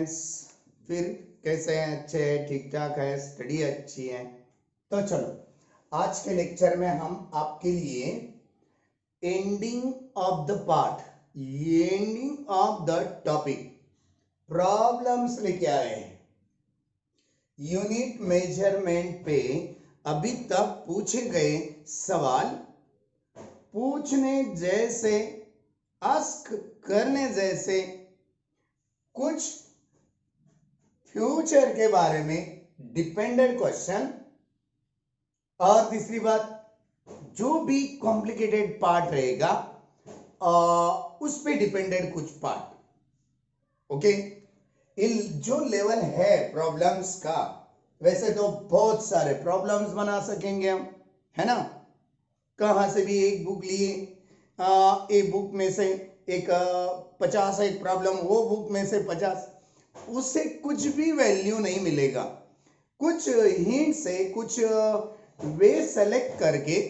Friends, फिर कैसे हैं? अच्छे हैं, ठीक ठाक है, स्टडी अच्छी है। तो चलो आज के लेक्चर में हम आपके लिए ending of the part, ending of the topic problems लेके आए हैं। यूनिट मेजरमेंट पे अभी तक पूछे गए सवाल पूछने जैसे, आस्क करने जैसे, कुछ फ्यूचर के बारे में डिपेंडेंट क्वेश्चन, और तीसरी बात जो भी कॉम्प्लिकेटेड पार्ट रहेगा उस पे डिपेंडेंट कुछ पार्ट। ओके, जो लेवल है प्रॉब्लम्स का, वैसे तो बहुत सारे प्रॉब्लम्स बना सकेंगे हम, है ना। कहां से भी एक बुक लिए, एक बुक में से एक 50 एक प्रॉब्लम, वो बुक में से 50, उससे कुछ भी वैल्यू नहीं मिलेगा। कुछ हिंट से, कुछ वे सेलेक्ट करके,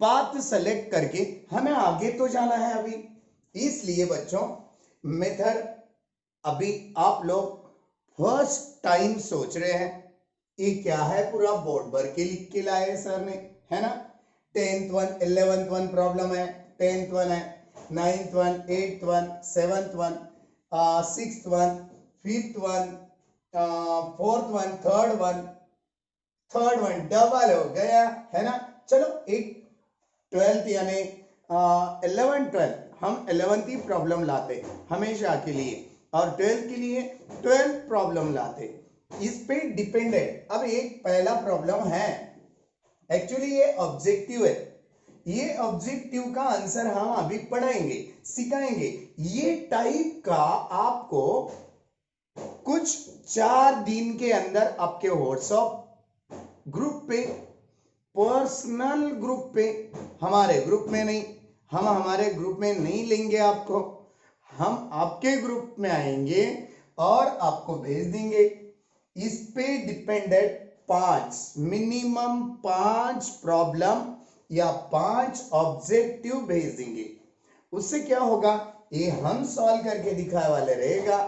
पाथ सेलेक्ट करके हमें आगे तो जाना है अभी। इसलिए बच्चों, मेथड अभी आप लोग फर्स्ट टाइम सोच रहे हैं। ये क्या है, पूरा बोर्ड भर के लिख के लाए सर ने, है ना। 10th one, 11th one problem है, 10th वन है, 9th one, 8th one, 7th one, 6th one, 5th one, 4th one, 3rd one double हो गया, है ना। चलो एक 12th यानी 11 12 हम 11th ही प्रॉब्लम लाते हमेशा के लिए, और 12th के लिए 12 प्रॉब्लम लाते। इस पे डिपेंडेंट अब एक पहला प्रॉब्लम है, एक्चुअली ये ऑब्जेक्टिव है। ये ऑब्जेक्टिव का आंसर हम अभी पढ़ाएंगे, सिखाएंगे। ये टाइप का आपको कुछ 4 दिन के अंदर आपके व्हाट्सएप ग्रुप पे, पर्सनल ग्रुप पे, हमारे ग्रुप में नहीं, हम हमारे ग्रुप में नहीं लेंगे आपको, हम आपके ग्रुप में आएंगे और आपको भेज देंगे। इस पे डिपेंडेंट 5 मिनिमम 5 प्रॉब्लम या 5 ऑब्जेक्टिव भेज देंगे। उससे क्या होगा, ये हम सॉल्व करके दिखाने वाले रहेगा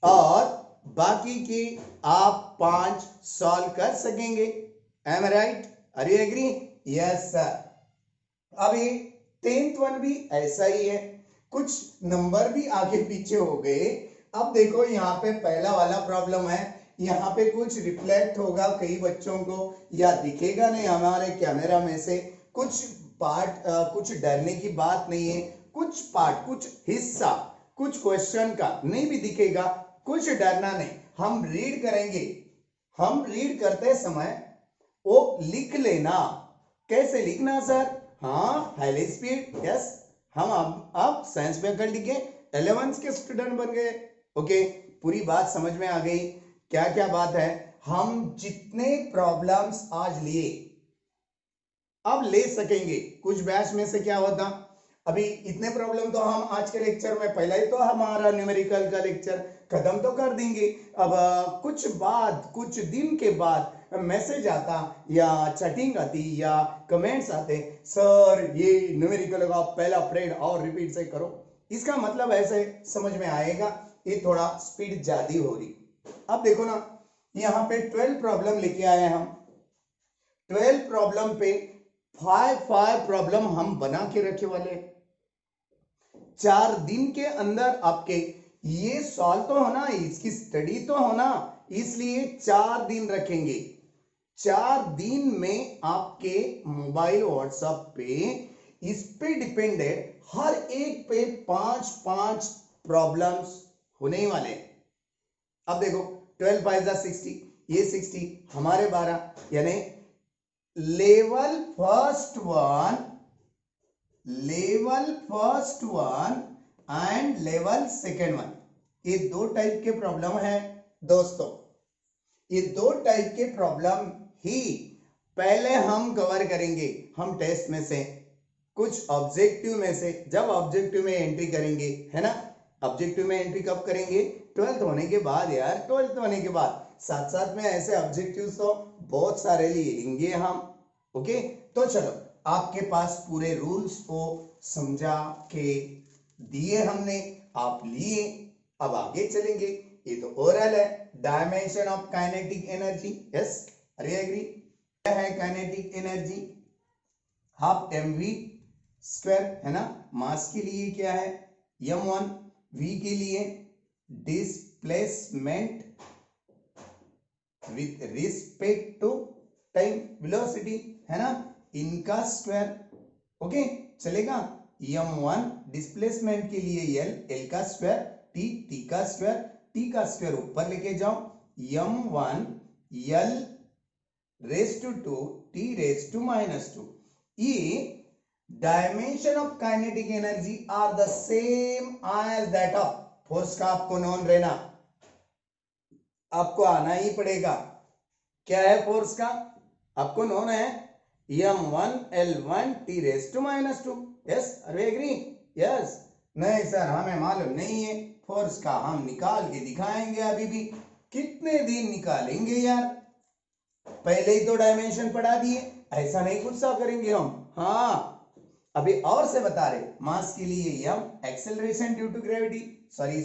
और बाकी की आप 5 सॉल्व कर सकेंगे। Am I right? Are you agree? Yes sir. अभी 10th वन भी ऐसा ही है, कुछ नंबर भी आगे पीछे हो गए। अब देखो यहाँ पे पहला वाला प्रॉब्लम है, यहाँ पे कुछ रिफ्लेक्ट होगा कई बच्चों को, या दिखेगा नहीं हमारे कैमरा में से कुछ पार्ट। कुछ डरने की बात नहीं है, कुछ पार्ट, कुछ हिस्सा, कुछ क्वेश्चन का नहीं भी दिखेगा, कुछ डरना नहीं। हम रीड करेंगे, हम रीड करते समय वो लिख लेना। कैसे लिखना सर? हाँ, हाईली स्पीड। यस, हम अब साइंस फैकल्टी के 11th के स्टूडेंट बन गए। ओके, पूरी बात समझ में आ गई। क्या क्या बात है, हम जितने प्रॉब्लम्स आज लिए अब ले सकेंगे। कुछ बैच में से क्या होता, अभी इतने प्रॉब्लम तो हम आज के लेक्चर में, पहला ही तो हमारा न्यूमेरिकल का लेक्चर खत्म तो कर देंगे। अब कुछ बाद, कुछ दिन के बाद मैसेज आता या चैटिंग आती या कमेंट्स आते, सर ये न्यूमेरिकल का पहला परेड और रिपीट से करो। इसका मतलब ऐसे समझ में आएगा, ये थोड़ा स्पीड ज्यादा हो रही। अब देखो ना, यहाँ पे 12 प्रॉब्लम लेके आए हम। 12 प्रॉब्लम पे 5 प्रॉब्लम हम बना के रखे वाले। 4 दिन के अंदर आपके ये सॉल्व तो होना, इसकी स्टडी तो होना, इसलिए 4 दिन रखेंगे। 4 दिन में आपके मोबाइल व्हाट्सएप पे, इस पे डिपेंडेंट हर एक पे 5 प्रॉब्लम्स होने वाले। अब देखो 12 5 60, ये 60 हमारे 12, यानी level first one and level second one, ये 2 टाइप के प्रॉब्लम है दोस्तों। ये 2 टाइप के प्रॉब्लम ही पहले हम कवर करेंगे। हम टेस्ट में से, कुछ ऑब्जेक्टिव में से, जब ऑब्जेक्टिव में एंट्री करेंगे, है ना। ऑब्जेक्टिव में एंट्री कब करेंगे? 12th होने के बाद यार, 12th होने के बाद। साथ साथ में ऐसे ऑब्जेक्टिव तो बहुत सारे लेंगे हम। ओके, तो चलो आपके पास पूरे रूल्स को समझा के दिए हमने, आप लिए, अब आगे चलेंगे। ये तो ओरल है। Dimension of kinetic energy, yes, are you agree? क्या है kinetic energy? Half mv square, है ना। मास के लिए क्या है m1, v के लिए displacement with respect to time velocity, है ना, इनका स्क्वायर। ओके, चलेगा। m1 डिस्प्लेसमेंट के लिए l का स्क्वायर, t का स्क्वायर, t का स्क्वायर ऊपर लेके जाओ, m1 l raise to 2 t raise to -2। ये dimension of kinetic energy are the same as that of force का आपको नॉन रहना, आपको आना ही पड़ेगा। क्या है फोर्स का? आपको नॉन है m1 l1 t raise to -2। Yes, are we agree? Yes. नहीं सर हमें मालूम नहीं है फोर्स का, हम निकाल के दिखाएंगे। अभी भी कितने दिन निकालेंगे यार, पहले ही तो डायमेंशन पढ़ा दिए, ऐसा नहीं गुस्सा करेंगे हम। हाँ, अभी और से बता रहे, मास के लिए m acceleration due to gravity, sorry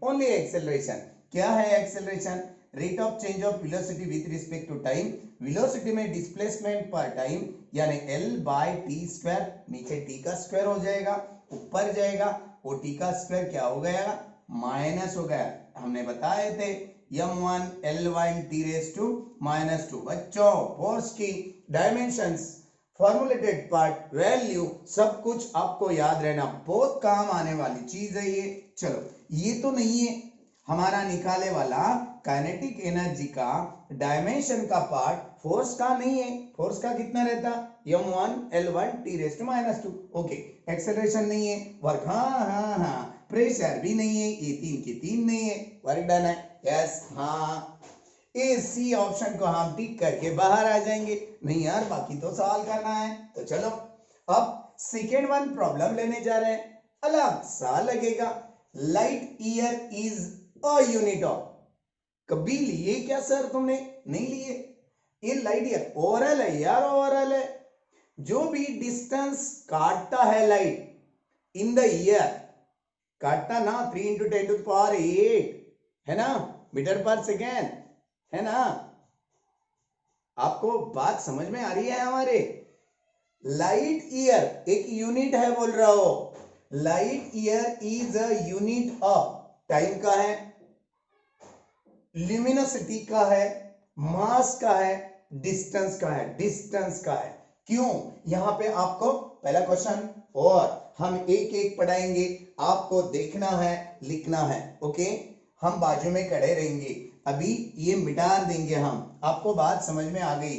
only acceleration. क्या है acceleration? Rate of change of velocity with respect to time, velocity में डिस्प्लेसमेंट पर टाइम, यानी l/t², नीचे t का स्क्वायर हो जाएगा, ऊपर जाएगा, वो t का स्क्वायर क्या हो गया? माइनस हो गया। हमने बताए थे m1 l1 t raise to -2। बच्चों फोर्स की डायमेंशंस, फॉर्मुलेटेड पार्ट, वैल्यू, सब कुछ आपको याद रहना, बहुत काम आने वाली चीज है ये। चलो, ये तो नहीं है हमारा निकाले वाला काइनेटिक एनर्जी का डायमेंशन का पार्ट, फोर्स का नहीं है। फोर्स का कितना रहता? m1 l1 t raise to -2। Okay, acceleration नहीं है, वर्क, हाँ, प्रेशर भी नहीं है, ये 3 के 3 नहीं है, वर्क डन है। यस, हाँ, ए सी ऑप्शन को हम टिक करके बाहर आ जाएंगे। नहीं यार, बाकी तो सवाल करना है। तो चलो अब सेकेंड वन प्रॉब्लम लेने जा रहे हैं, अलग सा लगेगा। Light year is a unit of, कभी लिए क्या सर तुमने? नहीं लिए। ये लाइट ईयर ओवरऑल है यार, ओवरऑल है। जो भी डिस्टेंस काटता है लाइट इन द ईयर, काटता ना 3 × 10⁸, है ना, मीटर पर सेकेंड, है ना। आपको बात समझ में आ रही है हमारे? लाइट ईयर एक यूनिट है बोल रहा हो। Light year is a unit of time का है, ल्यूमिनोसिटी का है, मास का है, डिस्टेंस का है, डिस्टेंस का है। क्यों? यहां पे आपको पहला क्वेश्चन, और हम एक एक पढ़ाएंगे, आपको देखना है, लिखना है। ओके, हम बाजू में खड़े रहेंगे, अभी ये मिटा देंगे हम। आपको बात समझ में आ गई?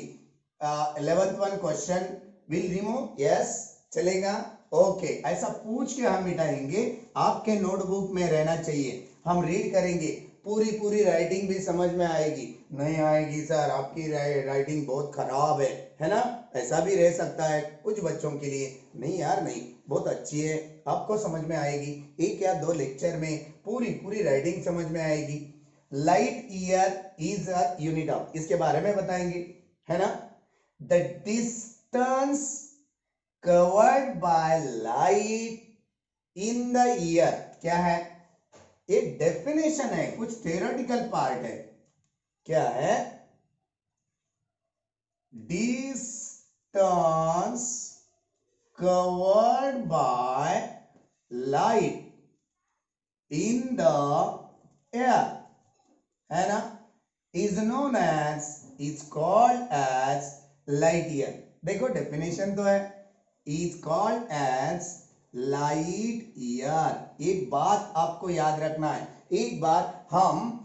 11th one question will remove, yes, चलेगा। ओके, ऐसा पूछ के हम मिटाएंगे, आपके नोटबुक में रहना चाहिए। हम रीड करेंगे, पूरी राइटिंग भी समझ में आएगी। नहीं आएगी सर, आपकी राइटिंग बहुत खराब है ना, ऐसा भी रह सकता है कुछ बच्चों के लिए। नहीं यार, नहीं, बहुत अच्छी है, आपको समझ में आएगी। एक या दो लेक्चर में पूरी राइटिंग समझ में आएगी। Light year is a unit of, इसके बारे में बताएंगे, है ना। The distance covered by light in the year, क्या है? एक डेफिनेशन है, कुछ थ्योरेटिकल पार्ट है। क्या है? Distance covered by light in the air, है ना, is known as, is called as light year. देखो डेफिनेशन तो है, is called as light year. एक बात आपको याद रखना है, एक बार हम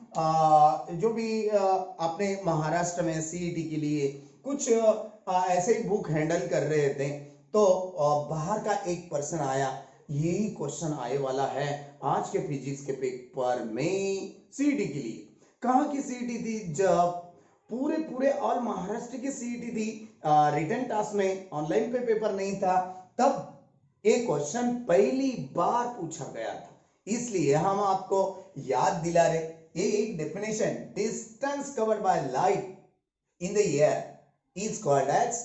जो भी अपने महाराष्ट्र में सीईटी के लिए कुछ ऐसे ही बुक हैंडल कर रहे थे, तो बाहर का एक पर्सन आया, यही क्वेश्चन आए वाला है आज के फिजिक्स के पेपर में सीईटी के लिए। कहाँ की सीईटी थी? जब पूरे ऑल महाराष्ट्र की सीईटी थी, रिटन टास्क में, ऑनलाइन पे पेपर नहीं था, तब एक क्वेश्चन पहली बार पूछा गया था, इसलिए हम आपको याद दिला रहे। ये एक definition, distance covered by light in the air is called as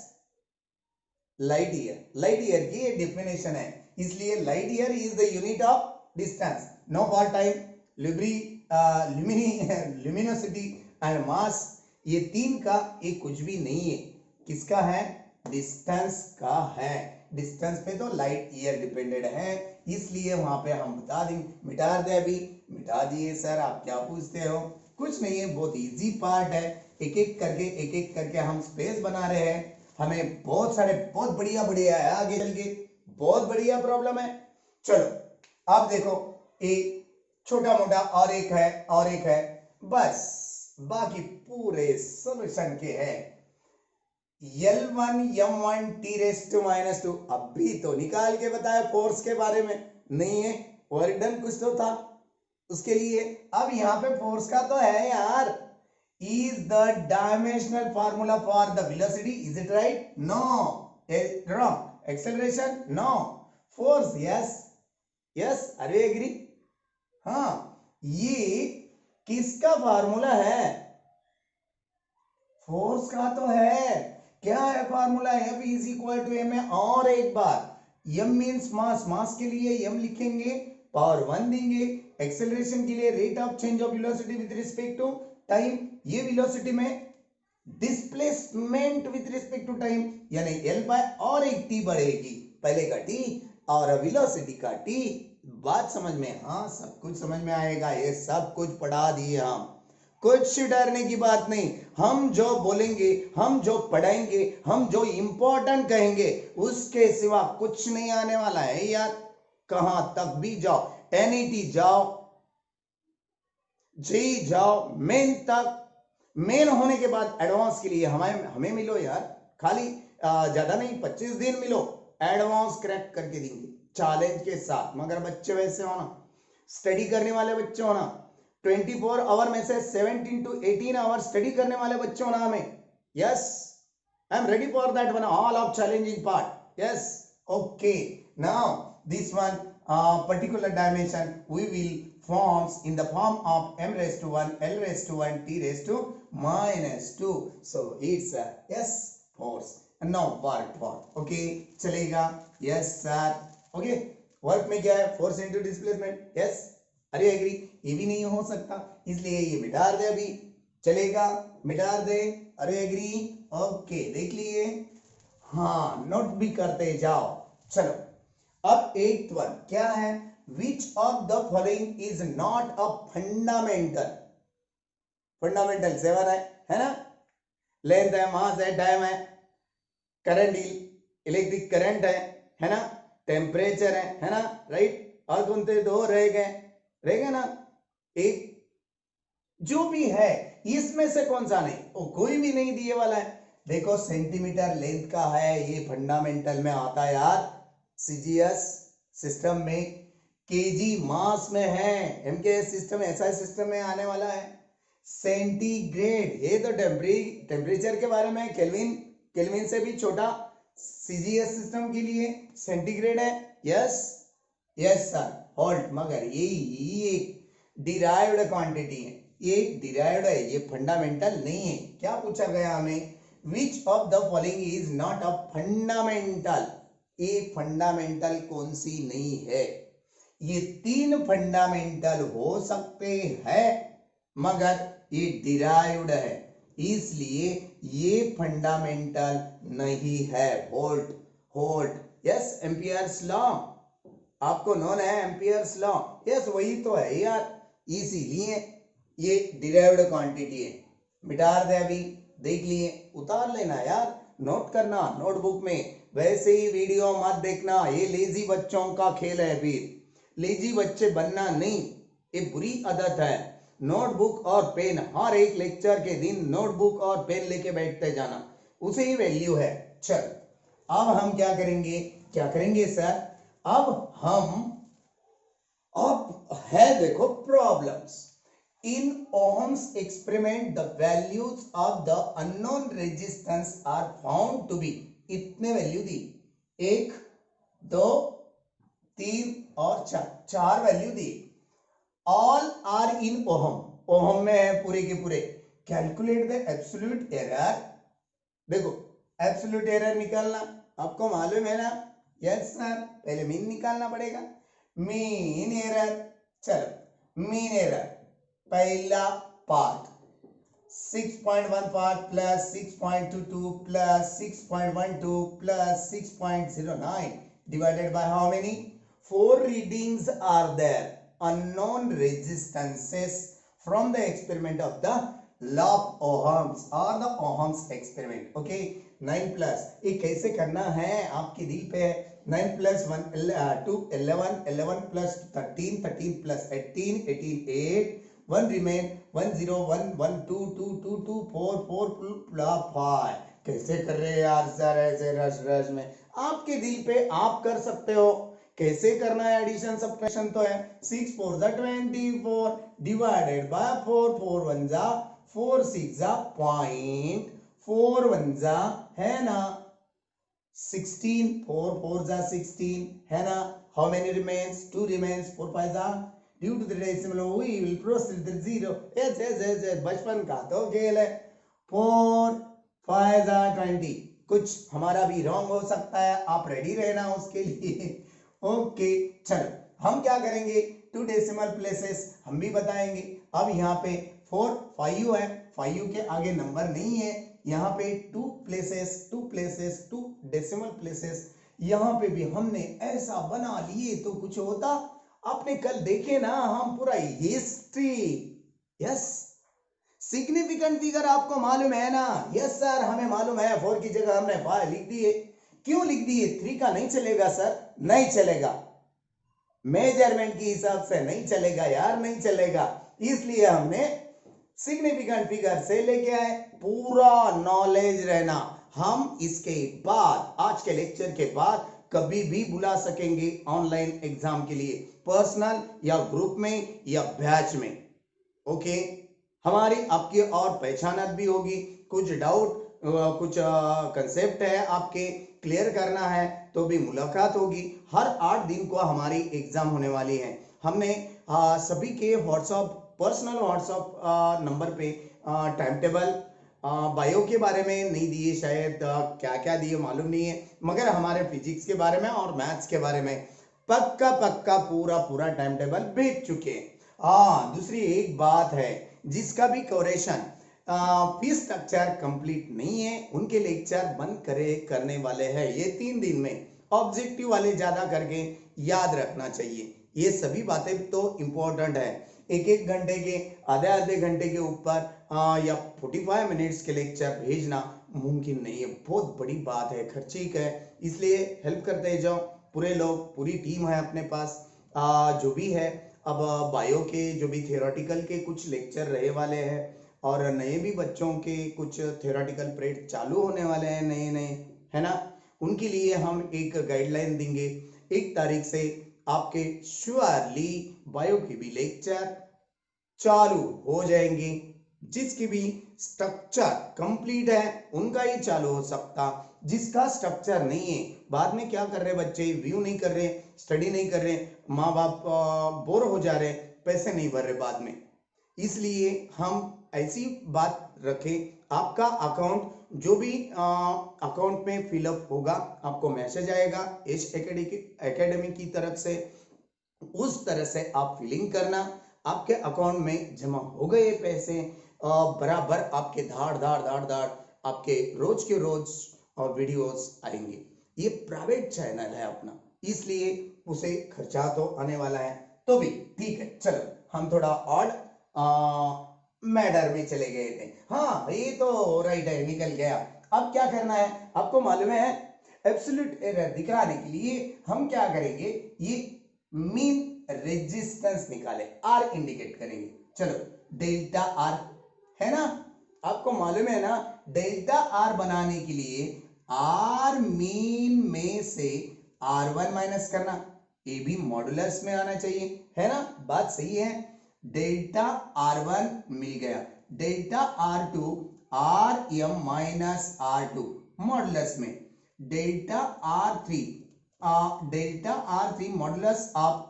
light year. Light year की एक डेफिनेशन है, इसलिए light year is the unit of distance. No for time, लिबरी ल्यूमिनोसिटी एंड मास, ये तीन का एक कुछ भी नहीं है, किसका है? डिस्टेंस का है। डिस्टेंस पे तो लाइट ईयर डिपेंडेंट है, इसलिए वहां पे हम बता देंगे। मिटा दे अभी, मिटा दिए सर, आप क्या पूछते हो? कुछ नहीं है, बहुत इजी पार्ट है। एक एक करके हम स्पेस बना रहे हैं। हमें बहुत सारे बहुत बढ़िया बढ़िया है, आगे चल के बहुत बढ़िया प्रॉब्लम है। चलो आप देखो, एक छोटा मोटा और एक है, बस बाकी पूरे सॉल्यूशन के हैं। L1 M1 T rest to minus 2, अभी तो निकाल के बताया फोर्स के बारे में, नहीं है वर्क डन कुछ तो था उसके लिए। अब यहां पे फोर्स का तो है यार, is the dimensional formula for the velocity, is it right? No, wrong. Acceleration? No. Force? Yes. Yes, are you agree? हाँ, ये किसका फार्मूला है? फोर्स का तो है। क्या है formula? F is equal to m है। और एक बार, m मीन्स मास, मास के लिए m लिखेंगे, पावर 1 देंगे। एक्सेलरेशन के लिए rate of change of velocity with respect to time, ये वेलोसिटी में displacement with respect to time, यानी l बाय और एक t बढ़ेगी, पहले का t और वेलोसिटी का t। बात समझ में? हाँ, सब कुछ समझ में आएगा, ये सब कुछ पढ़ा दिए हम, कुछ डरने की बात नहीं। हम जो बोलेंगे, हम जो पढ़ाएंगे, हम जो इंपॉर्टेंट कहेंगे, उसके सिवा कुछ नहीं आने वाला है यार। कहां तक भी जाओ, NET जाओ, जी जाओ, मेन तक, मेन होने के बाद एडवांस के लिए हमें मिलो यार, खाली ज्यादा नहीं, 25 दिन मिलो, एडवांस क्रैक करके देंगे चैलेंज के साथ। मगर बच्चे वैसे होना, स्टडी करने वाले बच्चे होना, 24 आवर में से 17 to 18 आवर स्टडी करने वाले बच्चे होना हमें। Yes, I am ready for that one, all of challenging part. Yes, okay, now this one particular dimension we will forms in the form of m raised to 1, l raised to 1, t raised to minus 2. So it's a yes force. And now work for, okay, चलेगा? yes sir, okay, work में क्या है? Force into displacement. Yes, अरे agree? ये भी नहीं हो सकता, इसलिए ये मिटा दे अभी, चलेगा? मिटा दे, अरे एग्री? ओके, देख लिए? हाँ, नोट भी करते जाओ। चलो, अब 8th वन क्या है? Which of the following is not a fundamental? Fundamental 7 है ना? लेंथ है, मास है, टाइम है, करंट, इलेक्ट्रिक करंट है ना? टेम्परेचर है ना? राइट, और कौन से दो रह गए ना? एक जो भी है, इसमें से कौन सा नहीं? वो कोई भी नहीं दिए वाला है। देखो, सेंटीमीटर लेंथ का है, ये फंडामेंटल में आता है यार, CGS सिस्टम में। केजी मास में है, MKS सिस्टम, SI सिस्टम में आने वाला है। सेंटीग्रेड, ये तो टेम्परेचर के बारे में, केल्विन से भी छोटा CGS सिस्टम के लिए सेंटीग्रेड है। Yes, yes sir, hold. मगर ये एक डिराइव्ड क्वांटिटी है, ये डिराइव्ड है, ये फंडामेंटल नहीं है। क्या पूछा गया हमें? Which of the following is not a fundamental? ये फंडामेंटल कौन सी नहीं है? ये 3 फंडामेंटल हो सकते हैं, मगर ये डिराइव्ड है, इसलिए ये फंडामेंटल नहीं है। होल्ड, यस, एम्पियर्स लॉ आपको नोन है, एम्पियर्स लॉ, यस वही तो है यार, इसीलिए ये डिराइव्ड क्वांटिटी है। मिटा दे अभी, देख लिए, उतार लेना यार, नोट करना नोटबुक में। वैसे ही वीडियो मत देखना, ये लेजी बच्चों का खेल है। फिर लेजी बच्चे बनना नहीं, ये बुरी आदत है। नोटबुक और पेन, हर एक लेक्चर के दिन नोटबुक और पेन लेके बैठते जाना, उसे ही वैल्यू है। चल, अब हम क्या करेंगे सर? अब है देखो problems. In Ohm's experiment, the values of the unknown resistance are found to be, इतने वैल्यू दी, 1, 2, 3 और 4 value the. All are in Ohm, ohm में है पूरे के पूरे। Calculate the absolute error. देखो, एब्सोल्यूट एरर निकालना आपको मालूम है ना? यस सर, पहले मीन निकालना पड़ेगा। मीन एरर, चलो मीन एरर पहला part 6.1 part plus 6.22 plus 6.12 plus 6.09 divided by how many? 4 readings are there, unknown resistances from the experiment of the law of Ohms or the Ohms experiment. Okay, 9 plus ये कैसे करना है आपके दिल पे है. 9 plus 1 2 11 11 plus 13 13 plus 18 18 8 1 remain 1 0 1 1 2 2 2 2 4 4 plus 5. कैसे कर रहे हैं यार सर ऐसे रश रश में? आपके दिल पे आप कर सकते हो. कैसे करना है? एडिशन सब्ट्रैक्शन तो है. 6 4 जा 24 डिवाइडेड बाय 4 4 1 जा 4 6 जा पॉइंट 4 1 जा है ना 16 4 4 जा 16 है ना. How many remains? 2 रिमेन्स. 4 5 जा due to the decimal we will proceed to 0. yes बचपन का तो खेल है. 4 5 जा 20. कुछ हमारा भी रॉन्ग हो सकता है, आप रेडी रहना उसके लिए. ओके चलो हम क्या करेंगे, 2 डेसिमल प्लेसेस हम भी बताएंगे. अब यहाँ पे 4 5 है, 5 के आगे नंबर नहीं है. यहाँ पे 2 प्लेसेस 2 डेसिमल प्लेसेस. यहाँ पे भी हमने ऐसा बना लिए तो कुछ होता. आपने कल देखे ना हम पूरा हिस्ट्री. यस सिग्निफिकेंट फिगर आपको मालूम है ना? यस सर हमें मालूम है. 4 की जगह हमने 5 लिख दिए. क्यों लिख दिए? 3 का नहीं चलेगा सर, नहीं चलेगा. मेजरमेंट के हिसाब से नहीं चलेगा यार, नहीं चलेगा. इसलिए हमने सिग्निफिकेंट फिगर से लेके आए. पूरा नॉलेज रहना. हम इसके बाद आज के लेक्चर के बाद कभी भी बुला सकेंगे ऑनलाइन एग्जाम के लिए, पर्सनल या ग्रुप में या बैच में. ओके हमारी आपकी और पहचान भी होगी. कुछ डाउट कुछ कंसेप्ट है आपके क्लियर करना है तो भी मुलाकात होगी. हर 8 दिन को हमारी एग्जाम होने वाली है. हमने सभी के व्हाट्सएप पर्सनल व्हाट्सएप नंबर पे टाइम टेबल बायो के बारे में नहीं दिए, शायद क्या क्या दिए मालूम नहीं है, मगर हमारे फिजिक्स के बारे में और मैथ्स के बारे में पक्का पूरा टाइम टेबल भेज चुके हैं. दूसरी एक बात है, जिसका भी कवरेशन फीस स्ट्रक्चर कंप्लीट नहीं है उनके लेक्चर बंद करने वाले हैं ये 3 दिन में. ऑब्जेक्टिव वाले ज्यादा करके याद रखना चाहिए. ये सभी बातें तो इम्पोर्टेंट है. एक घंटे के आधे घंटे के ऊपर या 45 मिनट्स के लेक्चर भेजना मुमकिन नहीं है. बहुत बड़ी बात है, खर्चीक है. इसलिए हेल्प करते जाओ. पूरे लोग पूरी टीम है अपने पास जो भी है. अब बायो के जो भी थियोरेटिकल के कुछ लेक्चर रहे वाले हैं और नए भी बच्चों के कुछ थियोरेटिकल पीरियड चालू होने वाले हैं नए है ना. उनके लिए हम एक गाइडलाइन देंगे. 1 तारीख से आपके श्योरली बायो की भी लेक्चर चालू हो जाएंगे. जिसकी भी स्ट्रक्चर कंप्लीट है उनका ही चालू हो सकता. जिसका स्ट्रक्चर नहीं है बाद में क्या कर रहे बच्चे, व्यू नहीं कर रहे, स्टडी नहीं कर रहे, माँ बाप बोर हो जा रहे, पैसे नहीं भर रहे बाद में. इसलिए हम ऐसी बात रखें, आपका अकाउंट जो भी अकाउंट में फिलअप होगा आपको मैसेज आएगा एश एकेडमी की तरफ से. उस तरह से आप फिलिंग करना. आपके अकाउंट में जमा हो गए पैसे बराबर आपके धाड़ आपके रोज के रोज और वीडियोस आएंगे. ये प्राइवेट चैनल है अपना, इसलिए उसे खर्चा तो आने वाला है तो भी ठीक है. चलो हम थोड़ा ऑड मैटर में चले गए थे. हाँ ये तो राइट है, निकल गया. अब क्या करना है आपको मालूम है, एब्सोल्यूट एरर दिखाने के लिए हम क्या करेंगे, ये मीन रेजिस्टेंस निकाले, आर इंडिकेट करेंगे. चलो डेल्टा आर है ना, आपको मालूम है ना. डेल्टा आर बनाने के लिए आर मीन में से R1 माइनस करना, ये भी मॉडुलस में आना चाहिए है ना. बात सही है. डेल्टा R1 मिल गया, delta R2 RM minus R2 modulus में, delta R3 modulus of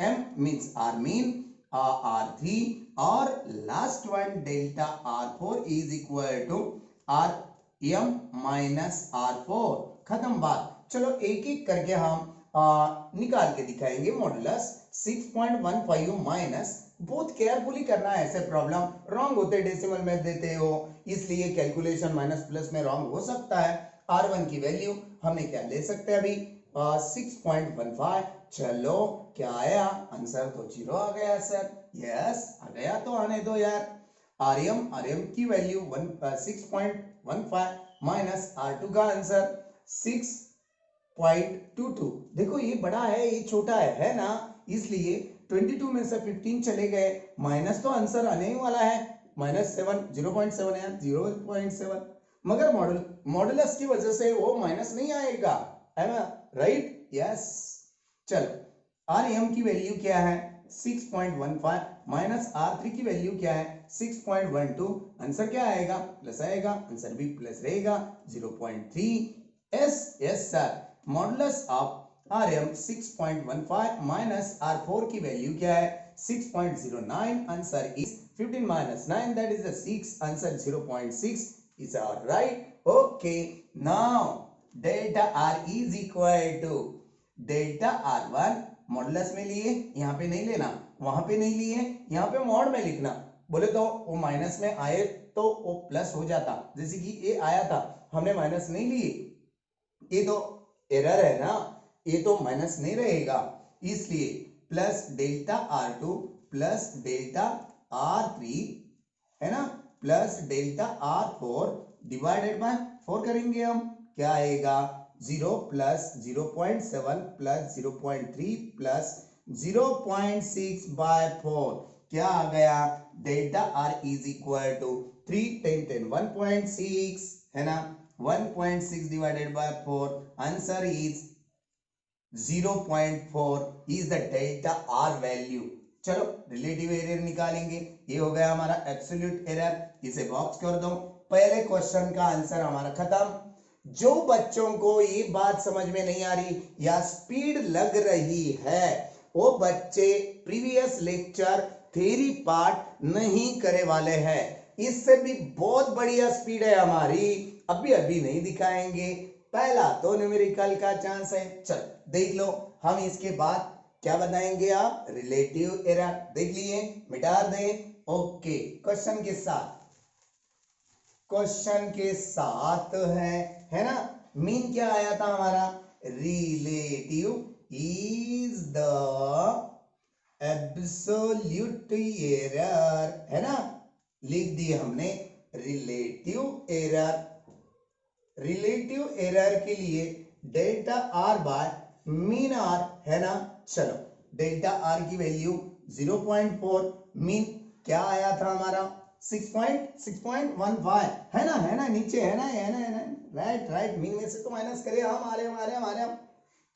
RM means R mean R3 और last one delta R4 is equal to RM minus R4. खत्म बात. चलो एक एक करके हम निकाल के दिखाएंगे. मॉडुलस 6.15 माइनस बहुत केयरफुली करना है ऐसे प्रॉब्लम, रॉन्ग होते डेसिमल में देते हो, इसलिए कैलकुलेशन माइनस प्लस में रॉन्ग हो सकता है। R1 की वैल्यू हमने क्या ले सकते हैं अभी 6.15। चलो क्या आया आंसर, तो 0 आ गया सर। यस आ गया, तो आने दो यार। आर्यम की वैल्यू 6.15 माइनस R2 का आंसर 6.22। देखो ये बड़ा है ये छोटा है ना, इसलिए 22 में से 15 चले गए, माइनस तो आंसर आने ही वाला है, -7 0.7 है 0.7, मगर मॉडुलस की वजह से वो माइनस नहीं आएगा, है ना, राइट। यस चलो Rm की वैल्यू क्या है 6.15 माइनस R3 की वैल्यू क्या है 6.12, आंसर क्या आएगा प्लस आएगा, आंसर भी प्लस रहेगा 0.3। Yes sir, modulus of Rm 6.15 minus R4 की वैल्यू क्या है 6.09, answer is 15 minus 9, that is the 6, answer 0.6 is our right. Okay, now delta R is equal to delta R1 modulus में लिए, यहाँ पे नहीं लेना, वहां पे नहीं लिए, यहाँ पे मॉड में लिखना, बोले तो वो माइनस में आए तो वो प्लस हो जाता, जैसे कि ये आया था हमने माइनस नहीं लिए, ये तो एरर है ना, ये तो माइनस नहीं रहेगा, इसलिए plus delta R2 plus delta R3 है ना, plus delta R4 divided by 4 करेंगे हम, क्या आएगा 0 प्लस 0.7 प्लस 0.3 प्लस 0.6 बाय 4, क्या आ गया delta R is equal to 3 10 10 1.6 है ना, 1.6 divided by 4, answer is 0.4 is the delta R value। चलो रिलेटिव एरर निकालेंगे, ये हो गया हमारा एब्सोल्यूट एरर, इसे बॉक्स कर दो। पहले क्वेश्चन का आंसर हमारा खत्म। जो बच्चों को ये बात समझ में नहीं आ रही या स्पीड लग रही है वो बच्चे प्रीवियस लेक्चर थ्योरी पार्ट नहीं करे वाले हैं, इससे भी बहुत बढ़िया स्पीड है हमारी, अभी अभी नहीं दिखाएंगे, पहला तो न्यूमेरिकल का चांस है। चल देख लो, हम इसके बाद क्या बताएंगे, आप रिलेटिव एरर देख लिए, मिटा दे। ओके, क्वेश्चन के साथ है ना, मीन क्या आया था हमारा, relative is the absolute error, है ना, लिख दिए हमने रिलेटिव एरर के लिए delta R by mean R, है ना। चलो डेल्टा आर की वैल्यू 0.4, मीन क्या आया था हमारा 6.15 है ना नीचे है ना राइट, मीन में से तो माइनस करे हमारे।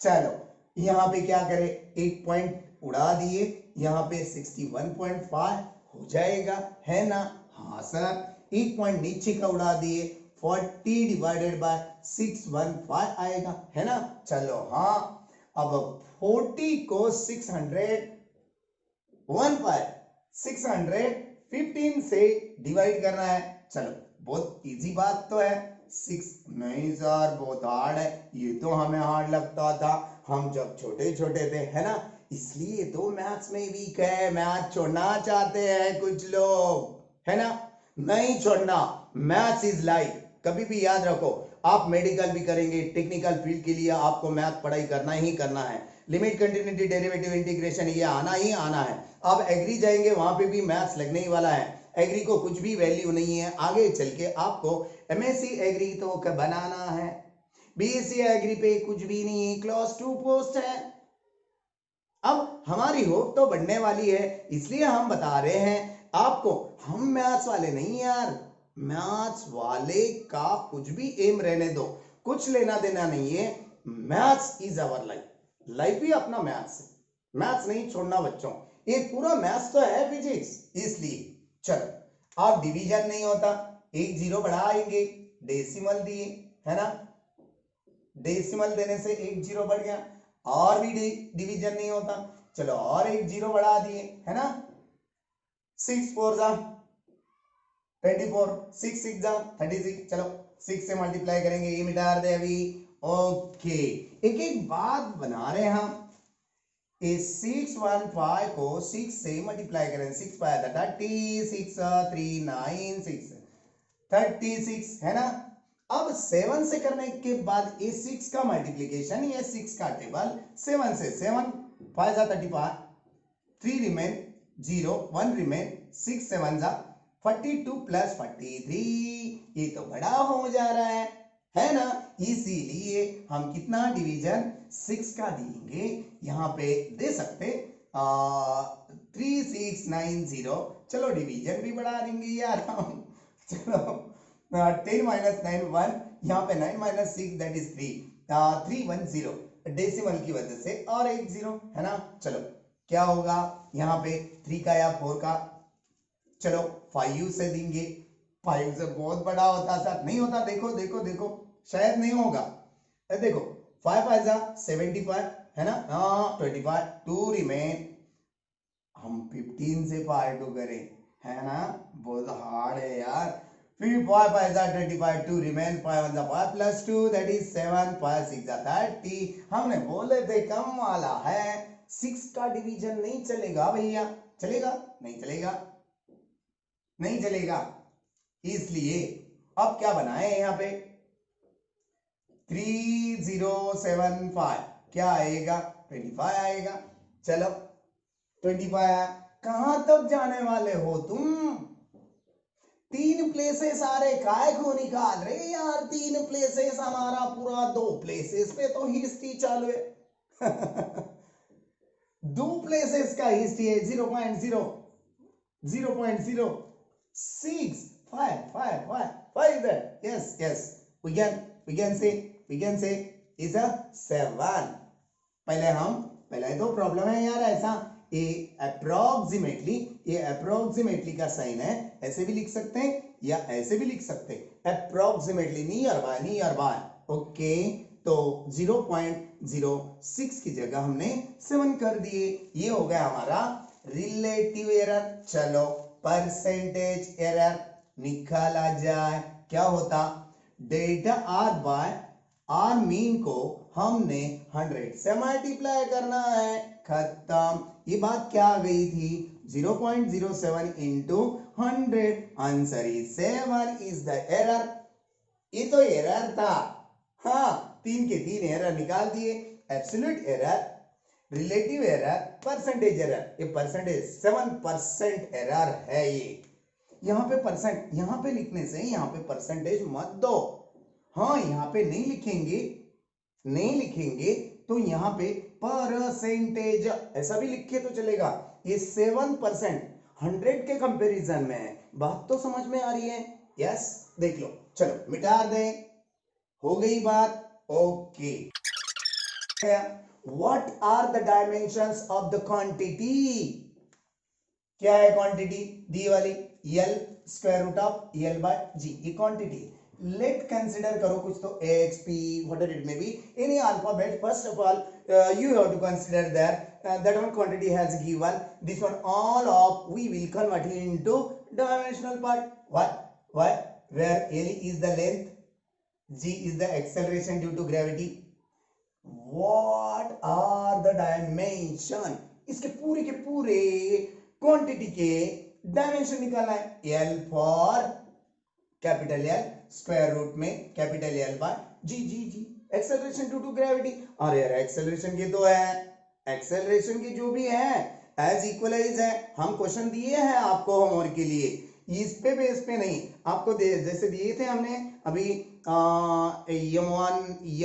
चलो यहाँ पे क्या करे, एक पॉइंट उड़ा दिए, यहाँ पे 61.5 हो जाएगा, है ना, हाँ सर, एक पॉइंट नीचे का उड़ा दिए, 40 डिवाइडेड बाय 615 आएगा, है ना। चलो हाँ, अब 40 को 615 से डिवाइड करना है। चलो बहुत इजी बात तो है, 6 नहीं सर बहुत हार्ड है, ये तो हमें हार्ड लगता था हम जब छोटे छोटे थे, है ना, इसलिए तो मैथ्स में वीक है, मैथ छोड़ना चाहते हैं कुछ लोग, है ना, नहीं छोड़ना, मैथ्स इज लाइफ, कभी भी याद रखो, आप मेडिकल भी करेंगे, टेक्निकल फील्ड के लिए आपको मैथ पढ़ाई करना ही करना है, लिमिट कंटिन्यूटी डेरिवेटिव इंटीग्रेशन ये आना ही आना है। अब एग्री जाएंगे वहां पे भी मैथ्स लगने ही वाला है, एग्री को कुछ भी वैल्यू नहीं है, आगे चल के आपको एमएससी एग्री तो बनाना है, बीएससी एग्री पे कुछ भी नहीं है, क्लास 2 पोस्ट है। अब हमारी होप तो बढ़ने वाली है, इसलिए हम बता रहे हैं आपको, हम मैथ्स वाले नहीं यार, मैथ्स वाले का कुछ भी एम रहने दो, कुछ लेना देना नहीं है, मैथ्स इज आवर लाइफ ही अपना मैथ्स है, मैथ्स नहीं छोड़ना बच्चों, ये पूरा मैथ्स तो है फिजिक्स, इसलिए चलो आप डिवीजन नहीं होता, एक जीरो बढ़ाएंगे, डेसिमल दिए, है ना, डेसिमल देने से एक जीरो बढ़ गया, और भी डिवीजन नहीं होता, चलो और एक जीरो बढ़ा दिए, है ना, 6 4 जा 24, 6 6 जा 36, चलो 6 से मल्टीप्लाई करेंगे, ये मिटा दे अभी। ओके, एक एक बात बना रहे हैं हम, इस 615 को 6 से मल्टीप्लाई करें, 6 5 30, 6 3 9 6 36 है ना। अब 7 से करने के बाद ये 6 का मल्टीप्लीकेशन, ये 6 का टेबल 7 से, 7 5 35, 3 रिमेन 0, 1 रिमेन, 6 7 42 प्लस 43, ये तो बड़ा हो जा रहा है ना। इसीलिए हम कितना डिवीजन 6 का देंगे, यहाँ पे दे सकते 3690। चलो डिवीजन भी बढ़ा देंगे यार हम। चलो 10 माइनस 9 1, यहाँ पे 9 माइनस 6 दैट इज 310, डेसिमल की वजह से और एक 0 है ना। चलो क्या होगा यहाँ पे 3 का या 4 का, चलो 5 से देंगे, 5 से बहुत बड़ा होता सर, नहीं होता, देखो देखो देखो, शायद नहीं होगा। देखो 5 5 75 है ना, 25, 2 रिमेन, हम 15 से पार्ट टू करें है ना, बहुत हार्ड है यार। फिर 5 5 25, 2 रिमेन, 5 1 5 प्लस 2 दैट इज 7, 5 6 30। हमने बोले थे कम वाला है, 6 का डिवीजन नहीं चलेगा भैया, चलेगा नहीं, चलेगा नहीं चलेगा। इसलिए अब क्या बनाए यहाँ पे 3075, क्या आएगा 25 आएगा। चलो 25 आया, कहां तक जाने वाले हो तुम, 3 प्लेसेस आ रहे, काय को निकाल रहे यार, 3 प्लेसेस, हमारा पूरा 2 प्लेसेस पे तो हिस्ट्री चालू है। 2 प्लेसेस का हिस्ट्री है, 0.0 0.06 5 5 5 5 that, yes we can say is a 7। पहले तो प्रॉब्लम है यार ऐसा, ये अप्रोक्सीमेटली का साइन है, ऐसे भी लिख सकते हैं या ऐसे भी लिख सकते हैं, अप्रोक्सीमेटली नियर बाय। ओके तो 0.06 की जगह हमने 7 कर दिए, ये हो गया हमारा रिलेटिव एरर। चलो परसेंटेज एरर निकाला जाए, क्या होता, delta R by R mean को हमने 100 से मल्टीप्लाई करना है, खत्म। ये बात क्या आ गई थी, 0.07 into 100, answer is 7 is the error. ये तो एरर था, हाँ 3 के 3 एरर निकाल दिए, absolute error, relative error, percentage error. ये परसेंटेज 7% एरर है ये, यहाँ पे परसेंट, यहाँ पे लिखने से यहाँ पे परसेंटेज मत दो, हाँ यहाँ पे नहीं लिखेंगे तो यहाँ पे परसेंटेज ऐसा भी लिखे तो चलेगा। ये 7% 100 के कंपैरिजन में है, बात तो समझ में आ रही है, यस देख लो। चलो मिटा दे, हो गई बात, okay. What are the dimensions of the quantity? क्या है क्वांटिटी दी वाली, L square root of L by G, ये क्वांटिटी। लेट कंसिडर करो कुछ तो X, P, whatever it may be, any alphabet. First of all, you have to consider that one quantity has given this one, all of we will convert it into dimensional part. Why? Where L is the length, G is the acceleration due to gravity. What are the dimension? इसके पूरे के पूरे quantity के dimension निकालना है, L for capital L square root में capital L by G, acceleration due to gravity. और यार एक्सेलरेशन के तो है, एक्सेलरेशन के जो भी है एज इक्वलाइज है, हम क्वेश्चन दिए हैं आपको होमवर्क के लिए, इस पे बेस पे नहीं, आपको जैसे दिए थे हमने अभी m1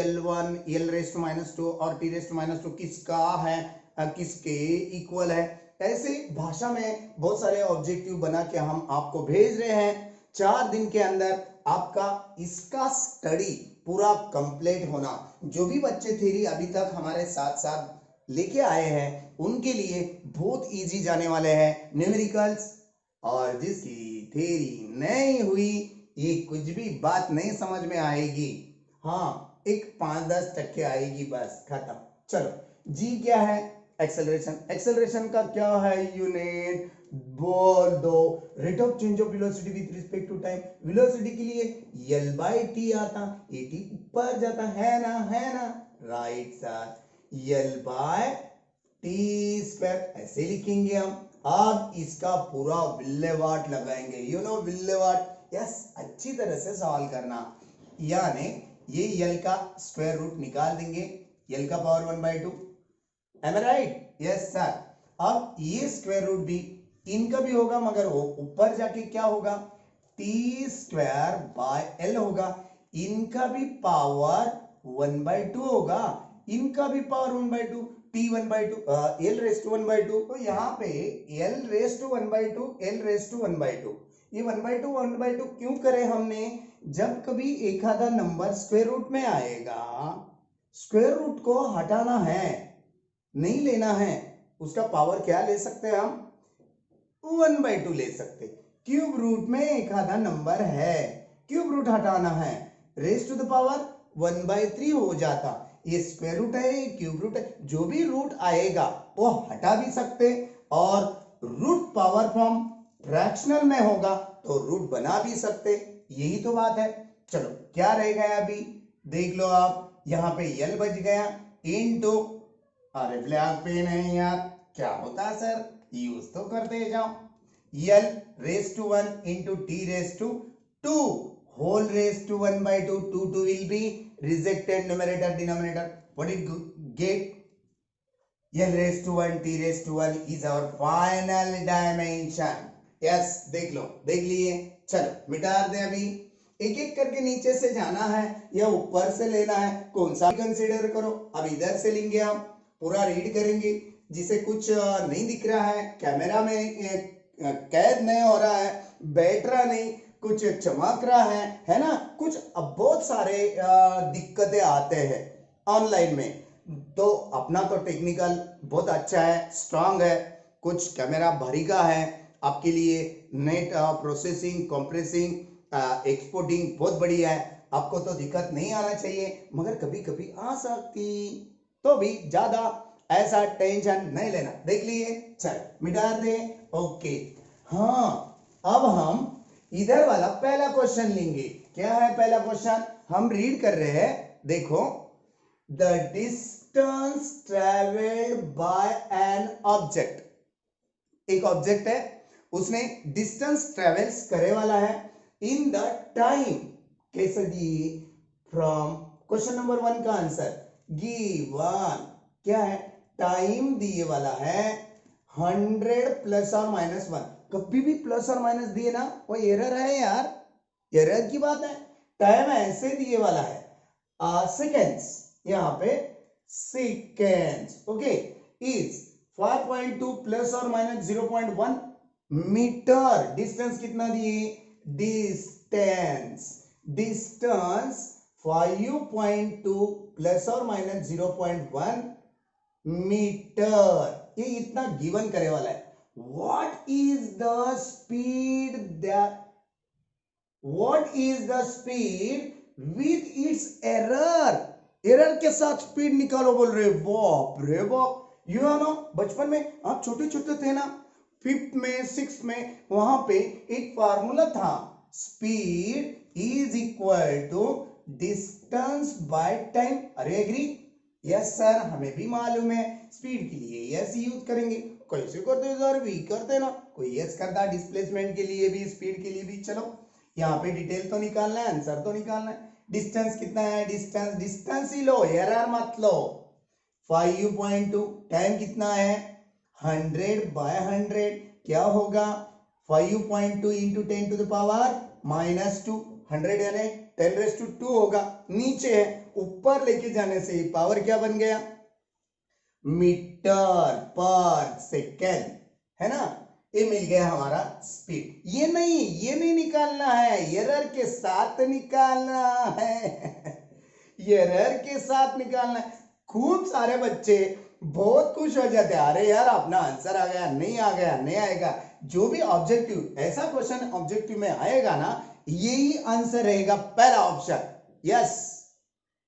L1 L rest to -2 और T रेस्ट टू -2 किसका है, किसके इक्वल है, ऐसे भाषा में बहुत सारे ऑब्जेक्टिव बना के हम आपको भेज रहे हैं। 4 दिन के अंदर आपका इसका स्टडी पूरा कंप्लीट होना, जो भी बच्चे थ्योरी अभी तक हमारे साथ साथ लेके आए हैं उनके लिए बहुत इजी जाने वाले हैं न्यूमेरिकल्स, और जिसकी थ्योरी नहीं हुई, ये कुछ भी बात नहीं समझ में आएगी, हाँ एक 5-10% आएगी बस, खत्म। चलो जी क्या है, एक्सेलरेशन, एक्सेलरेशन का क्या है यूनिट, बोल दो, rate of change of velocity with respect to time. Velocity के लिए L बाई टी आता, AT ऊपर जाता है ना, right sir, L by T square, ऐसे लिखेंगे हम। अब इसका पूरा विल्लेवाट लगाएंगे, यू नो विल्लेवाट, यस, अच्छी तरह से सवाल करना। यानी ये यल का स्क्वायर रूट निकाल देंगे, यल का power 1/2, M I right? Yes sir. अब ये स्क्वायर रूट भी इनका भी होगा, मगर वो ऊपर जाके क्या होगा, टी स्क्वायर बाय एल होगा। इनका भी पावर 1/2 होगा, इनका भी power 1/2, T 1/2, L raise to 1/2। तो यहाँ पे L raise to 1/2, L raise to 1/2, ये 1/2 क्यों करे हमने? जब कभी एक आधा नंबर स्क्वायर रूट में आएगा, स्क्वायर रूट को हटाना है, नहीं लेना है, उसका पावर क्या ले सकते हैं हम? 1/2 ले सकते। क्यूब रूट में एक आधा नंबर है, क्यूब रूट हटाना है, रेस टू द पावर 1/3 हो जाता। ये स्क्वायर रूट है, ये क्यूब रूट है, जो भी रूट आएगा वो हटा भी सकते, और रूट पावर फॉर्म फ्रैक्शनल में होगा तो रूट बना भी सकते, यही तो बात है। चलो क्या रह गया अभी देख लो आप, यहाँ पे यल बच गया इनटू, अरे ब्लैक पेन है यार, क्या होता है सर, यूज तो करते जाओ, L raise to 1 into T raise to 2 whole raised to 1/2, 2 will be rejected, numerator denominator, what it get, l raised to 1 t raised to 1 is our final dimension। yes, देख लो, देख लिए। चलो मिटा दे, अभी एक एक करके नीचे से जाना है या ऊपर से लेना है, कौन सा कंसीडर करो। अब इधर से लेंगे, हम पूरा रीड करेंगे, जिसे कुछ नहीं दिख रहा है, कैमरा में कैद नहीं हो रहा है, बैठ रहा नहीं, कुछ चमक रहा है ना, कुछ अब बहुत सारे दिक्कतें आते हैं ऑनलाइन में। तो अपना तो टेक्निकल बहुत अच्छा है, स्ट्रांग है, कुछ कैमरा भारी का है आपके लिए, नेट प्रोसेसिंग, कंप्रेसिंग, एक्सपोर्टिंग बहुत बढ़िया है, आपको तो दिक्कत नहीं आना चाहिए, मगर कभी कभी आ सकती, तो भी ज्यादा ऐसा टेंशन नहीं लेना। देख लिए, चल मिटा दे, ओके। हाँ, अब हम इधर वाला पहला क्वेश्चन लेंगे। क्या है पहला क्वेश्चन? हम रीड कर रहे हैं, देखो, the distance travelled by an object, एक ऑब्जेक्ट है, उसने डिस्टेंस ट्रेवल्स करे वाला है इन द टाइम, कैसे दिए, फ्रॉम, क्वेश्चन नंबर 1 का आंसर गिवन, क्या है, टाइम दिए वाला है 100 प्लस और माइनस 1, कभी भी प्लस और माइनस दिए ना वो एरर है यार, एरर की बात है। टाइम ऐसे दिए वाला है सेकेंड्स, यहाँ पे सेकेंड्स, ओके, इज 5.2 प्लस और माइनस 0.1 मीटर। डिस्टेंस कितना दिए, डिस्टेंस 5.2 प्लस और माइनस 0.1 मीटर, ये इतना गिवन करे वाला है। What is the speed with its error? Error के साथ स्पीड निकालो बोल रहे, बाप रे बाप। यू नो बचपन में आप छोटे छोटे थे ना, 5th में 6th में, वहां पे एक फार्मूला था, speed is equal to distance by time. अरे एग्री? यस सर, हमें भी मालूम है, स्पीड के लिए यस यूज करेंगे। कैसे करते सर? भी करते ना, कोई यस करता, डिस्प्लेसमेंट के लिए भी, स्पीड के लिए भी। चलो यहाँ पे डिटेल तो निकालना है, आंसर तो निकालना है। डिस्टेंस कितना है, डिस्टेंस ही लो, एरर मत लो। 5.2, टाइम कितना है, 100 बाय 100, क्या होगा, 5.2 इंटू 10 टू द पावर -2, 100 यानी 10⁻² होगा। नीचे है, ऊपर लेके जाने से पावर क्या बन गया, मीटर पर सेकेंड, है ना, ये मिल गया हमारा स्पीड। ये नहीं निकालना है, एरर के साथ निकालना है एरर के साथ निकालना है। खूब सारे बच्चे बहुत खुश हो जाते हैं, अरे यार अपना आंसर आ गया, नहीं आ गया, नहीं आएगा। जो भी ऑब्जेक्टिव, ऐसा क्वेश्चन ऑब्जेक्टिव में आएगा ना, यही आंसर रहेगा, पहला ऑप्शन। यस,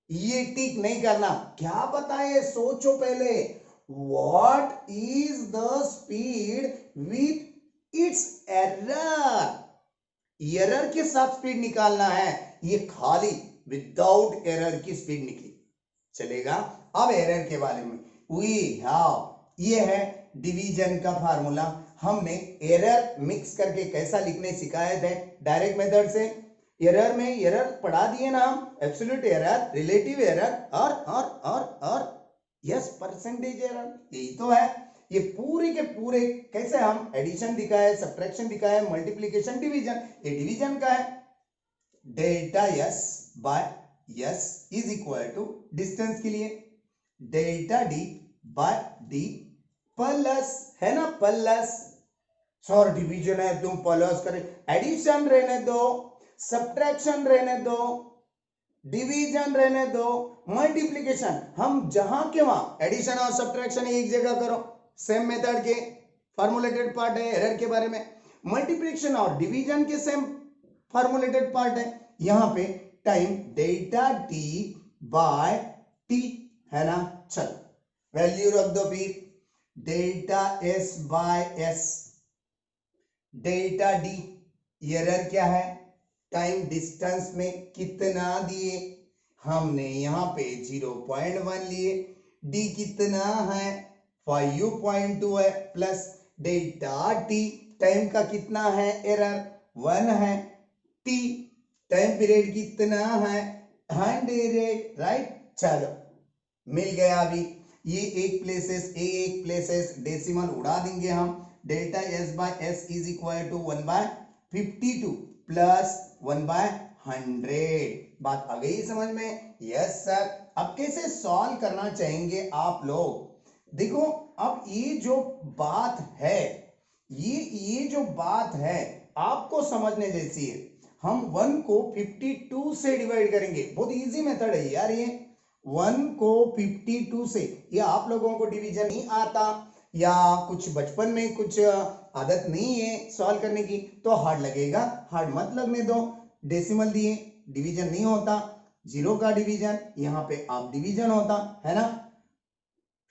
ये टिक नहीं करना, क्या बताए, सोचो पहले। What is the speed with its error, error के साथ स्पीड निकालना है, ये खाली विदाउट एरर की स्पीड निकली चलेगा। अब एरर के बारे में, वी हैव ये है डिवीजन का फार्मूला। हमने एरर मिक्स करके कैसा लिखने सिखाए थे डायरेक्ट मेथड से। एरर में एरर पढ़ा दिए ना हम, एब्सोल्यूट एरर, रिलेटिव एरर और यस परसेंटेज एरर, यही तो है। ये पूरे के पूरे कैसे हम एडिशन दिखाए, सब्ट्रैक्शन दिखाए, मल्टीप्लिकेशन, डिवीजन, ये डिवीजन का है। Delta S by S is equal to distance के लिए delta D by D plus, है ना प्लस, सर डिवीजन है तुम प्लस करें, एडिशन रहने दो, सब्ट्रैक्शन रहने दो, डिवीजन रहने दो, मल्टीप्लिकेशन हम जहां के वहां एडिशन और सब्ट्रैक्शन एक जगह करो, सेम मेथड के फॉर्मुलेटेड पार्ट है एरर के बारे में। मल्टीप्लिकेशन और डिवीजन के सेम फॉर्मुलेटेड पार्ट है। यहां पे time delta T by T है ना। चल वैल्यू रख दो फिर, delta S by S, delta D error क्या है, टाइम डिस्टेंस में कितना दिए, हमने यहां पे 0.1 लिए, डी कितना है 5.2 है, प्लस डेल्टा टी टाइम का कितना है एरर 1 है, टी टाइम पीरियड कितना है 100, राइट। चलो मिल गया। अभी ये एक प्लेसेस डेसिमल उड़ा देंगे हम। Delta S by S is equal to 1/52 plus 1/100। बात आ गई समझ में? Yes sir. अब कैसे सॉल्व करना चाहेंगे आप लोग? देखो अब ये जो बात है, ये जो बात है आपको समझने जैसी है। हम 1 को 52 से डिवाइड करेंगे, बहुत इजी मेथड है यार ये। 1 को 52 से, ये आप लोगों को डिवीजन नहीं आता या कुछ बचपन में कुछ आदत नहीं है सॉल्व करने की तो हार्ड लगेगा, हार्ड मत लगने दो। डेसिमल दिए डिवीजन नहीं होता, जीरो का डिवीजन यहाँ पे आप डिवीजन होता है ना।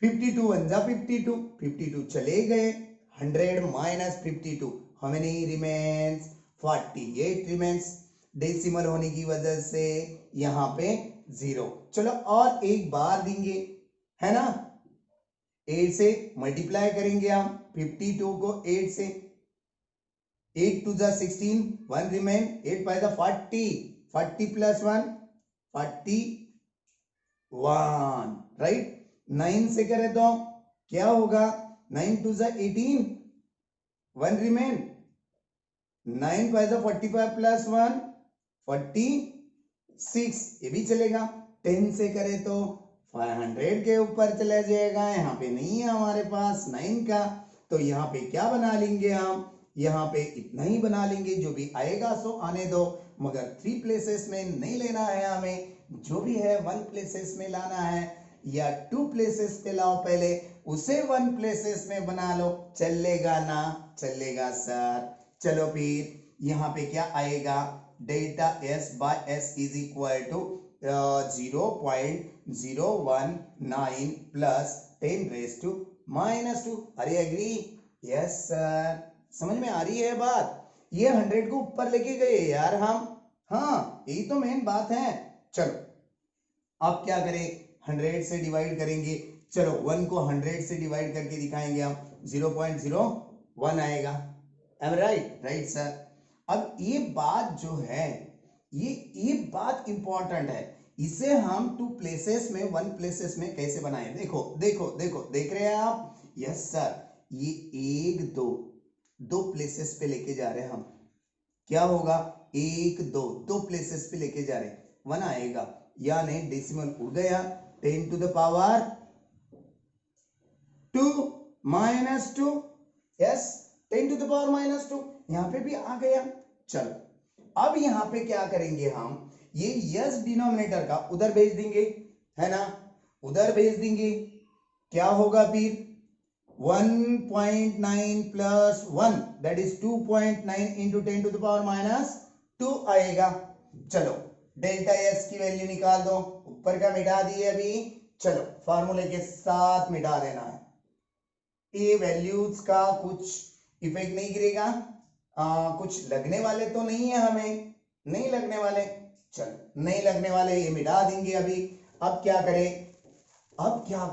52 1 जा 52, 52 चले गए, 100 माइनस 52 हमें नहीं रिमेन्स 48 रिमेन्स। डेसिमल होने की वजह से यहाँ पे 0। चलो और एक बार देंगे, है ना। 8 से मल्टीप्लाई करेंगे हम 52 को 8 से, 8 2 जा 16, 1 रिमेन, 8 5 जा 40, 40 प्लस 1 41, राइट। 9 से करें तो क्या होगा, 9 2 जा 18, 1 रिमेन, 9 5 जा 45 प्लस 1 46, ये भी चलेगा। 10 से करें तो 500 के ऊपर चला जाएगा, यहाँ पे नहीं है हमारे पास 9 का, तो यहाँ पे क्या बना लेंगे हम, यहाँ पे इतना ही बना लेंगे, जो भी आएगा सो आने दो, मगर 3 प्लेसेस में नहीं लेना है हमें, जो भी है 1 प्लेसेस में लाना है, या 2 प्लेसेस पे लाओ पहले, उसे 1 प्लेसेस में बना लो, चलेगा ना? चलेगा सर। चलो फिर यहाँ पे क्या आएगा, delta S by S is equal to 0.019 plus 10⁻²। अरे एग्री? Yes sir. समझ में आ रही है बात? ये 100 को ऊपर लेके गए यार हम, हाँ यही तो मेन बात है। चलो अब क्या करें, 100 से डिवाइड करेंगे। चलो 1 को 100 से डिवाइड करके दिखाएंगे हम, 0.01 आएगा। Am right? Right sir. अब ये बात जो है, ये बात इंपॉर्टेंट है, इसे हम 2 प्लेसेस में 1 प्लेसेस में कैसे बनाएं। देखो देखो देखो, देख रहे हैं आप? Yes sir. ये 1 2 प्लेसेस पे लेके जा रहे हैं हम, क्या होगा, 1 2 प्लेसेस पे लेके जा रहे हैं, 1 आएगा, यानी डेसिमल उड़ गया, 10 to the power 2 minus 2, yes 10 to the power minus 2, यहां पे भी आ गया। चलो अब यहां पे क्या करेंगे हम, ये यस डिनोमिनेटर का उधर भेज देंगे, है ना, उधर भेज देंगे, क्या होगा फिर 1.9 plus 1 that is 2.9 into 10 to the power minus 2 आएगा। चलो डेल्टा एस की वैल्यू निकाल दो, ऊपर का मिटा दिए अभी, चलो फार्मूले के साथ मिटा देना है। ये वैल्यूज का कुछ इफेक्ट नहीं गिरेगा, कुछ लगने वाले तो नहीं है, हमें नहीं लगने वाले, चलो नहीं लगने वाले, ये मिटा देंगे अभी। अब क्या करें, अब क्या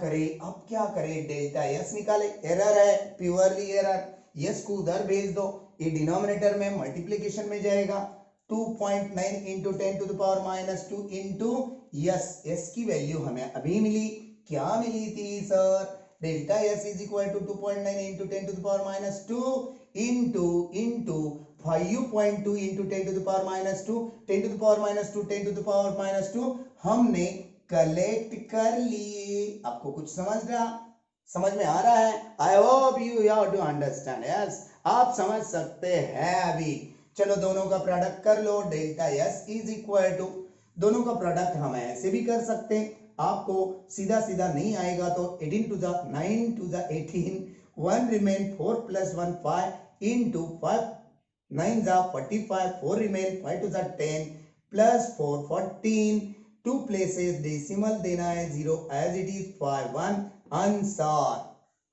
करे, डेल्टा यस निकाले, एरर है, प्योरली एरर, यस को उधर भेज दो, ये डिनोमिनेटर में मल्टीप्लिकेशन में जाएगा, 2.9 into 10 to the power minus 2 into S, S की वैल्यू हमें अभी मिली, क्या मिली थी सर, delta S is equal to 2.9 into 10 to the power minus 2 into 5.2 into 10 to the power minus 2, 10 to the power minus 2, 10 to the power minus 2 हमने collect कर लिए। आपको कुछ समझ में आ रहा है? I hope you have to understand. Yes, आप समझ सकते हैं अभी। चलो दोनों का प्रोडक्ट कर लो, delta S is equal to, दोनों का प्रोडक्ट हम ऐसे भी कर सकते हैं, आपको सीधा सीधा नहीं आएगा तो 18 to the 9 to the 18, 1 remain, 4 plus 1 5 into 5 9 जा 45, 4 remain, 5 to the 10 plus 4 14, 2 places decimal देना है 0 as it is 5 1,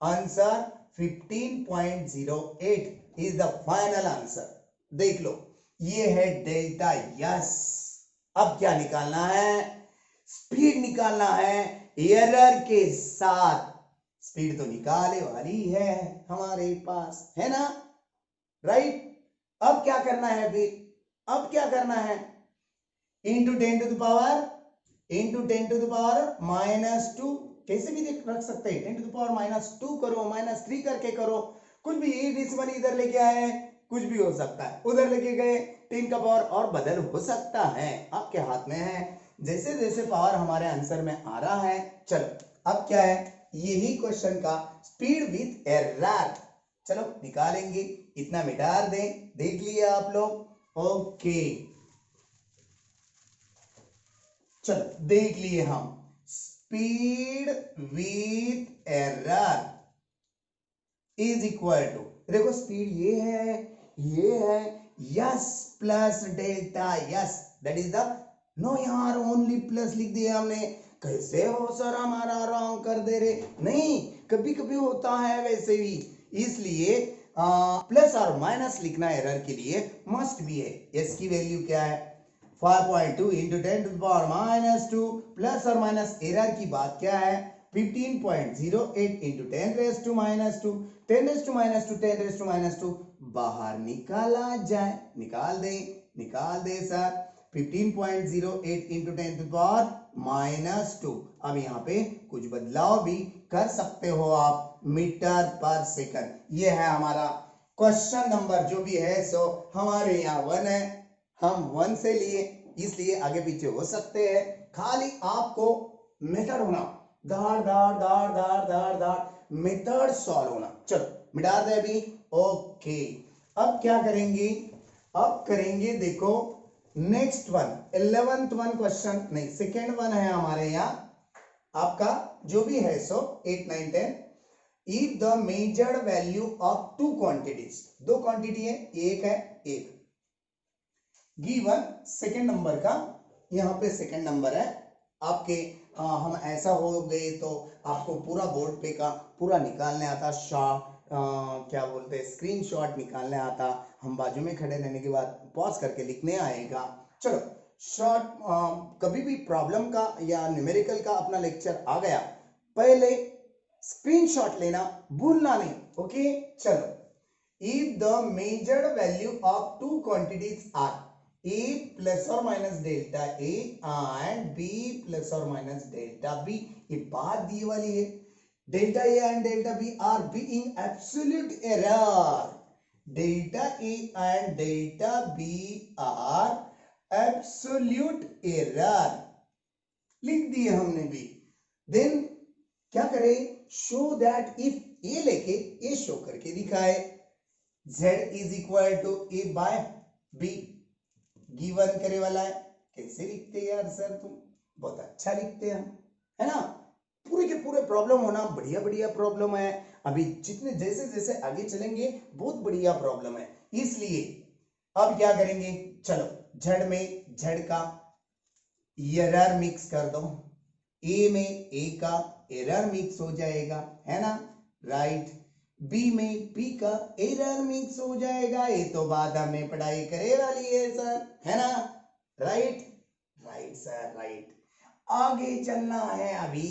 answer 15.08 is the final answer। देख लो, ये है डेल्टा यस। अब क्या निकालना है, स्पीड निकालना है एरर के साथ। स्पीड तो निकाले वाली है हमारे पास, है ना, राइट। अब क्या करना है फिर, अब क्या करना है, into 10 to the power minus 2, कैसे भी रख सकते हैं, 10 टू द पावर माइनस 2 करो, माइनस 3 करके करो, कुछ भी, ये डेसिमल इधर लेके आए, कुछ भी हो सकता है, उधर लेके गए 10 का पावर और बदल हो सकता है, आपके हाथ में है, जैसे जैसे पावर हमारे आंसर में आ रहा है। चलो अब क्या है, यही क्वेश्चन का स्पीड विथ एरर, चलो निकालेंगे, इतना मिटा दें, देख लिए आप लोग, ओके। चलो देख लिए हम, speed with error is equal to, देखो स्पीड ये है S plus delta S, that is the, no यार ओनली प्लस लिख दिया हमने, कैसे हो सर हमारा रॉन्ग कर दे रहे, नहीं कभी कभी होता है वैसे भी, इसलिए प्लस और माइनस लिखना एरर के लिए मस्ट भी है। एस की वैल्यू क्या है, 5.2 into 10 to the power minus 2, plus और माइनस एरर की बात क्या है, 15.08 into 10 raise to minus 2, 10 raise to minus 2, 10 raise to minus 2 बाहर निकाला जाए, निकाल दे sir, 15.08 into 10 to the power minus 2। अब यहाँ पे कुछ बदलाव भी कर सकते हो आप, मीटर पर सेकंड, ये है हमारा क्वेश्चन नंबर जो भी है, सो हमारे यहाँ 1 है, हम 1 से लिए, इसलिए आगे पीछे हो सकते हैं, खाली आपको मेथड होना, दाड़ मेथड सॉल्व होना। चलो मिटा दे अभी, ओके। अब क्या करेंगे, अब करेंगे, देखो next one, 11th one question नहीं, सेकेंड वन है हमारे यहाँ, आपका जो भी है, सो 8 9 10, if the measured value of two quantities, दो क्वांटिटी है, एक है एक, गिवन सेकेंड नंबर का, यहाँ पे सेकेंड नंबर है आपके, हम ऐसा हो गए तो आपको पूरा बोर्ड पे का पूरा निकालने आता, क्या बोलते हैं, स्क्रीनशॉट निकालने आता, हम बाजू में खड़े रहने के बाद पॉज करके लिखने आएगा। चलो शॉर्ट, कभी भी प्रॉब्लम का या न्यूमेरिकल का अपना लेक्चर आ गया, पहले स्क्रीनशॉट लेना भूलना नहीं, ओके। चलो, if the measured value of two quantities are A plus or minus delta A and B plus or minus delta B, ये बात दी वाली है, delta A and delta B are being absolute error, delta A and delta B are absolute error, लिख दिए हमने भी। Then क्या करें, शो दैट इफ A लेके A शो करके दिखाए, Z is equal to A by B, given करे वाला है, कैसे लिखते हैं यार सर, तुम बहुत अच्छा लिखते हैं, है ना, पूरे के पूरे प्रॉब्लम होना, बढ़िया बढ़िया प्रॉब्लम है, अभी जितने जैसे जैसे आगे चलेंगे बहुत बढ़िया प्रॉब्लम है, इसलिए अब क्या करेंगे, चलो झड़ में झड़ का एरर मिक्स कर दो, ए में ए का एरर मिक्स हो जाएगा, है ना, राइट, बी में बी का एरर मिक्स हो जाएगा, ये तो बात हमने पढ़ाई करे वाली है सर, है ना, राइट सर, राइट। आगे चलना है अभी,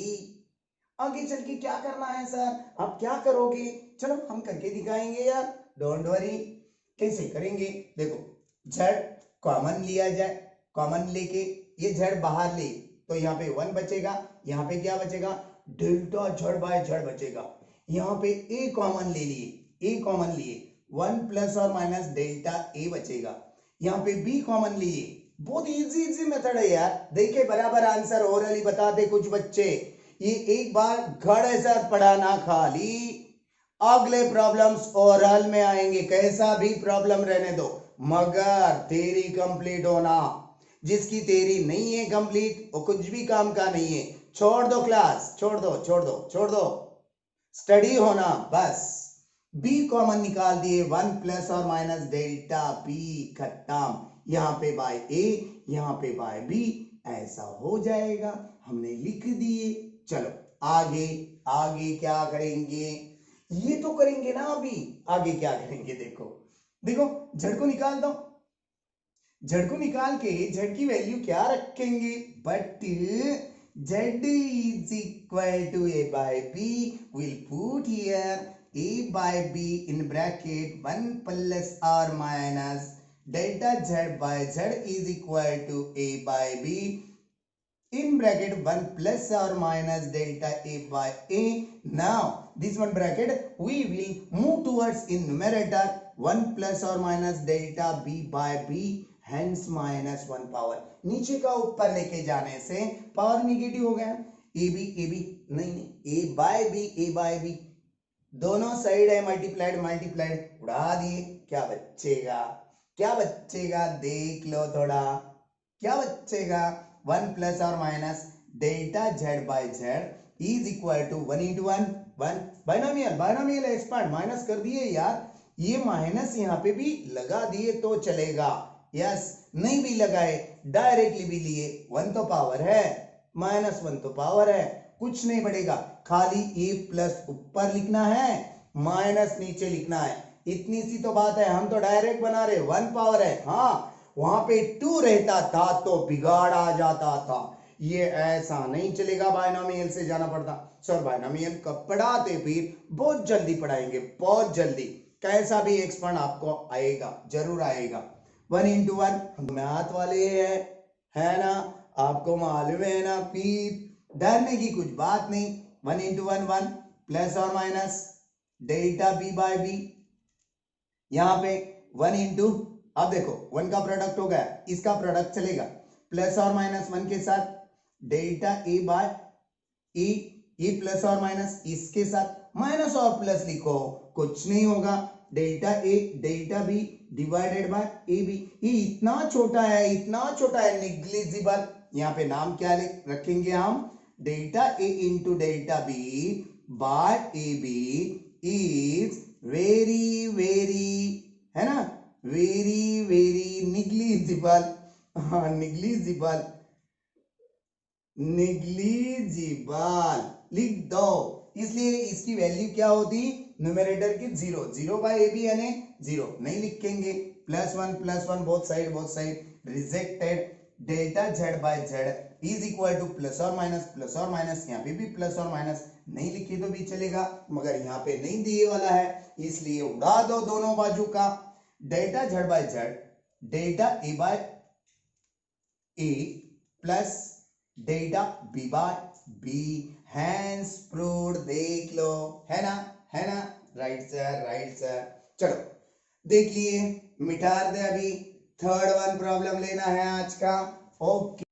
आगे चल के क्या करना है सर, आप क्या करोगे, चलो हम करके दिखाएंगे यार, डोंट वरी। कैसे करेंगे, देखो z कॉमन लिया जाए, कॉमन लेके ये z बाहर ले तो यहाँ पे 1 बचेगा, यहाँ पे क्या बचेगा, डेल्टा z बाय z बचेगा। यहाँ पे a कॉमन ले लिए, a कॉमन लिए 1 प्लस और माइनस डेल्टा a बचेगा। यहाँ पे b कॉमन लिए, बहुत इजी मेथड है यार, देखिए बराबर आंसर ओरली बताते कुछ बच्चे, ये एक बार घड़ ऐसा पढ़ाना खाली, अगले प्रॉब्लम्स ओरल में आएंगे, कैसा भी प्रॉब्लम रहने दो, मगर थ्योरी कंप्लीट होना, जिसकी थ्योरी नहीं है कंप्लीट वो कुछ भी काम का नहीं है, छोड़ दो क्लास, छोड़ दो स्टडी होना बस। b कॉमन निकाल दिए, 1 प्लस और माइनस डेल्टा b खत्म, यहाँ पे बाय a यहाँ पे बाय b, ऐसा हो जाएगा, हमने लिख दिए। चलो आगे, आगे क्या करेंगे, ये तो करेंगे ना अभी, आगे क्या करेंगे, देखो देखो z को निकाल दो, z को निकाल के z की वैल्यू क्या रखेंगे, but z is equal to a by b, we'll put here a by b in bracket 1 plus or minus delta z by z is equal to a by b in bracket 1 plus or minus delta a by a. Now this one bracket we will move towards in numerator 1 plus or minus delta b by b, hence minus 1 power, नीचे का ऊपर लेके जाने से power negative हो गया, A B नहीं ए bye B दोनों साइड है मल्टीप्लाइड उड़ा दिए, क्या बचेगा देख लो थोड़ा, क्या बचेगा, 1 प्लस और minus delta z by z is equal to 1 into 1 binomial expand, minus कर दिए यार, ये माइनस यहाँ पे भी लगा दिए तो चलेगा, यस नहीं भी लगाए डायरेक्टली भी लिए, 1 तो पावर है माइनस 1 तो पावर है, कुछ नहीं बढ़ेगा, खाली a प्लस ऊपर लिखना है माइनस नीचे लिखना है, इतनी सी तो बात है, हम तो डायरेक्ट बना रहे 1 पावर है, हाँ वहां पे 2 रहता था तो बिगाड़ आ जाता था, ये ऐसा नहीं चलेगा, बाइनोमियल से जाना पड़ता। सर बाइनोमियल कब पढ़ाते, फिर बहुत जल्दी पढ़ाएंगे, बहुत जल्दी, कैसा भी एक्सपांड आपको आएगा, जरूर आएगा। 1 इंटू 1 मैथ वाले है ना, आपको मालूम है ना, फिर डरने की कुछ बात नहीं, 1 इंटू 1 प्लस और minus delta B by B, यहाँ पे 1 इंटू, अब देखो 1 का प्रोडक्ट हो गया, इसका प्रोडक्ट चलेगा, प्लस और माइनस 1 के साथ delta A by A plus और माइनस इसके साथ माइनस और प्लस लिखो, कुछ नहीं होगा, delta A delta B divided by A B, ये इतना छोटा है निग्लिजिबल, यहाँ पे नाम क्या रखेंगे हम, delta A into delta B by A B is very है ना, वेरी निग्लिजिबल, हाँ निग्लिजिबल लिख दो, इसलिए इसकी वैल्यू क्या होती, न्यूमरेटर की 0 बाय ए बी यानी 0 नहीं लिखेंगे, plus one both side rejected, delta z by z is equal to plus और माइनस, यहाँ पे भी प्लस और माइनस नहीं लिखे तो भी चलेगा, मगर यहाँ पे नहीं दिए वाला है इसलिए उड़ा दो दोनों बाजू का, delta z by z delta a by a plus delta b by b, hence proved, देख लो, है ना राइट सर, चलो देख लिए, मिटार दे, अभी थर्ड वन प्रॉब्लम लेना है आज का, ओके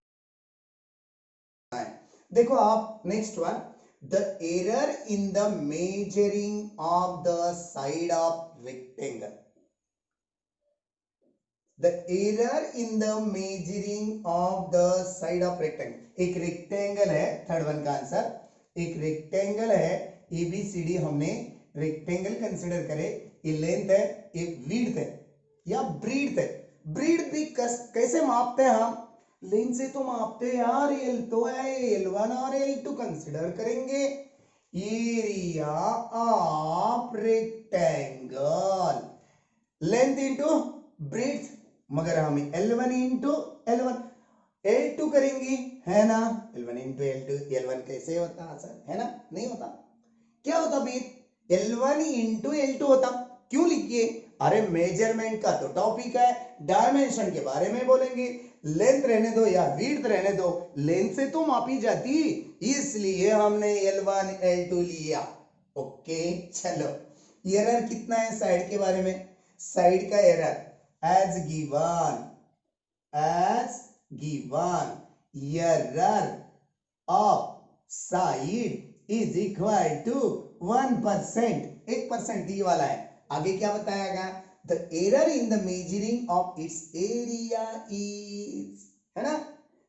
देखो आप next one, the error in the measuring of the side of rectangle, the error in the measuring of the side of rectangle, एक रेक्टेंगल है, थर्ड वन का आंसर, एक रेक्टेंगल है ABCD, हमने रेक्टेंगल कंसीडर करे, ये लेंथ है, ये विड्थ है या ब्रीड्थ है, ब्रीड्थ भी कैसे मापते हैं हम, लेंथ से तो मापते हैं यार, L तो है, L1 और L2 कंसीडर करेंगे, area of rectangle, length into breadth, मगर हम L1 इंटू L1 L2 करेंगे, है ना। L1 इंटू L2, L1 कैसे होता सर, है ना, नहीं होता। क्या होता फिर, L1 इंटू L2 होता। क्यों लिखिए, अरे मेजरमेंट का तो टॉपिक है, डायमेंशन के बारे में बोलेंगे, लेंथ रहने दो या विड्थ रहने दो, लेंथ से तो मापी जाती, इसलिए हमने L1 L2 लिया। ओके चलो, एरर कितना है साइड के बारे में, साइड का error as given error of side is equal to 1%, 1% दी वाला है। आगे क्या बताया गया, the error in the measuring of its area is, है ना।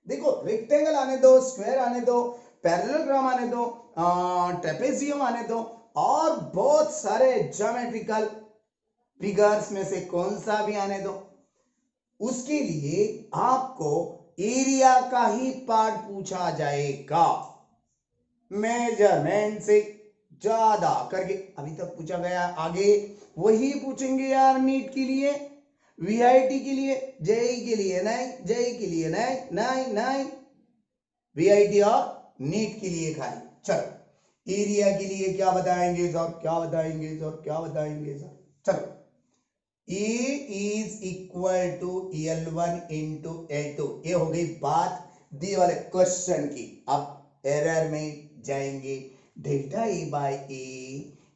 देखो रेक्टेंगल आने दो, स्क्वायर आने दो, पैरेललोग्राम आने दो, ट्रेपेजियम आने दो, और बहुत सारे ज्योमेट्रिकल फिगर्स में से कौन सा भी आने दो, उसके लिए आपको एरिया का ही पार्ट पूछा जाएगा, मेजरमेंट से ज्यादा करके अभी तक पूछा गया, आगे वही पूछेंगे यार नीट के लिए, वीआईटी के लिए, जेई के लिए नहीं, जेई के लिए नहीं, नहीं नहीं, वीआईटी और नीट के लिए खाली। चलो एरिया के लिए क्या बताएंगे सर, क्या बताएंगे सर, क्या बताएंगे सर, चलो A is equal to L1 into L2, ये हो गई बात दी वाले क्वेश्चन की। अब एरर में जाएंगे, delta A by A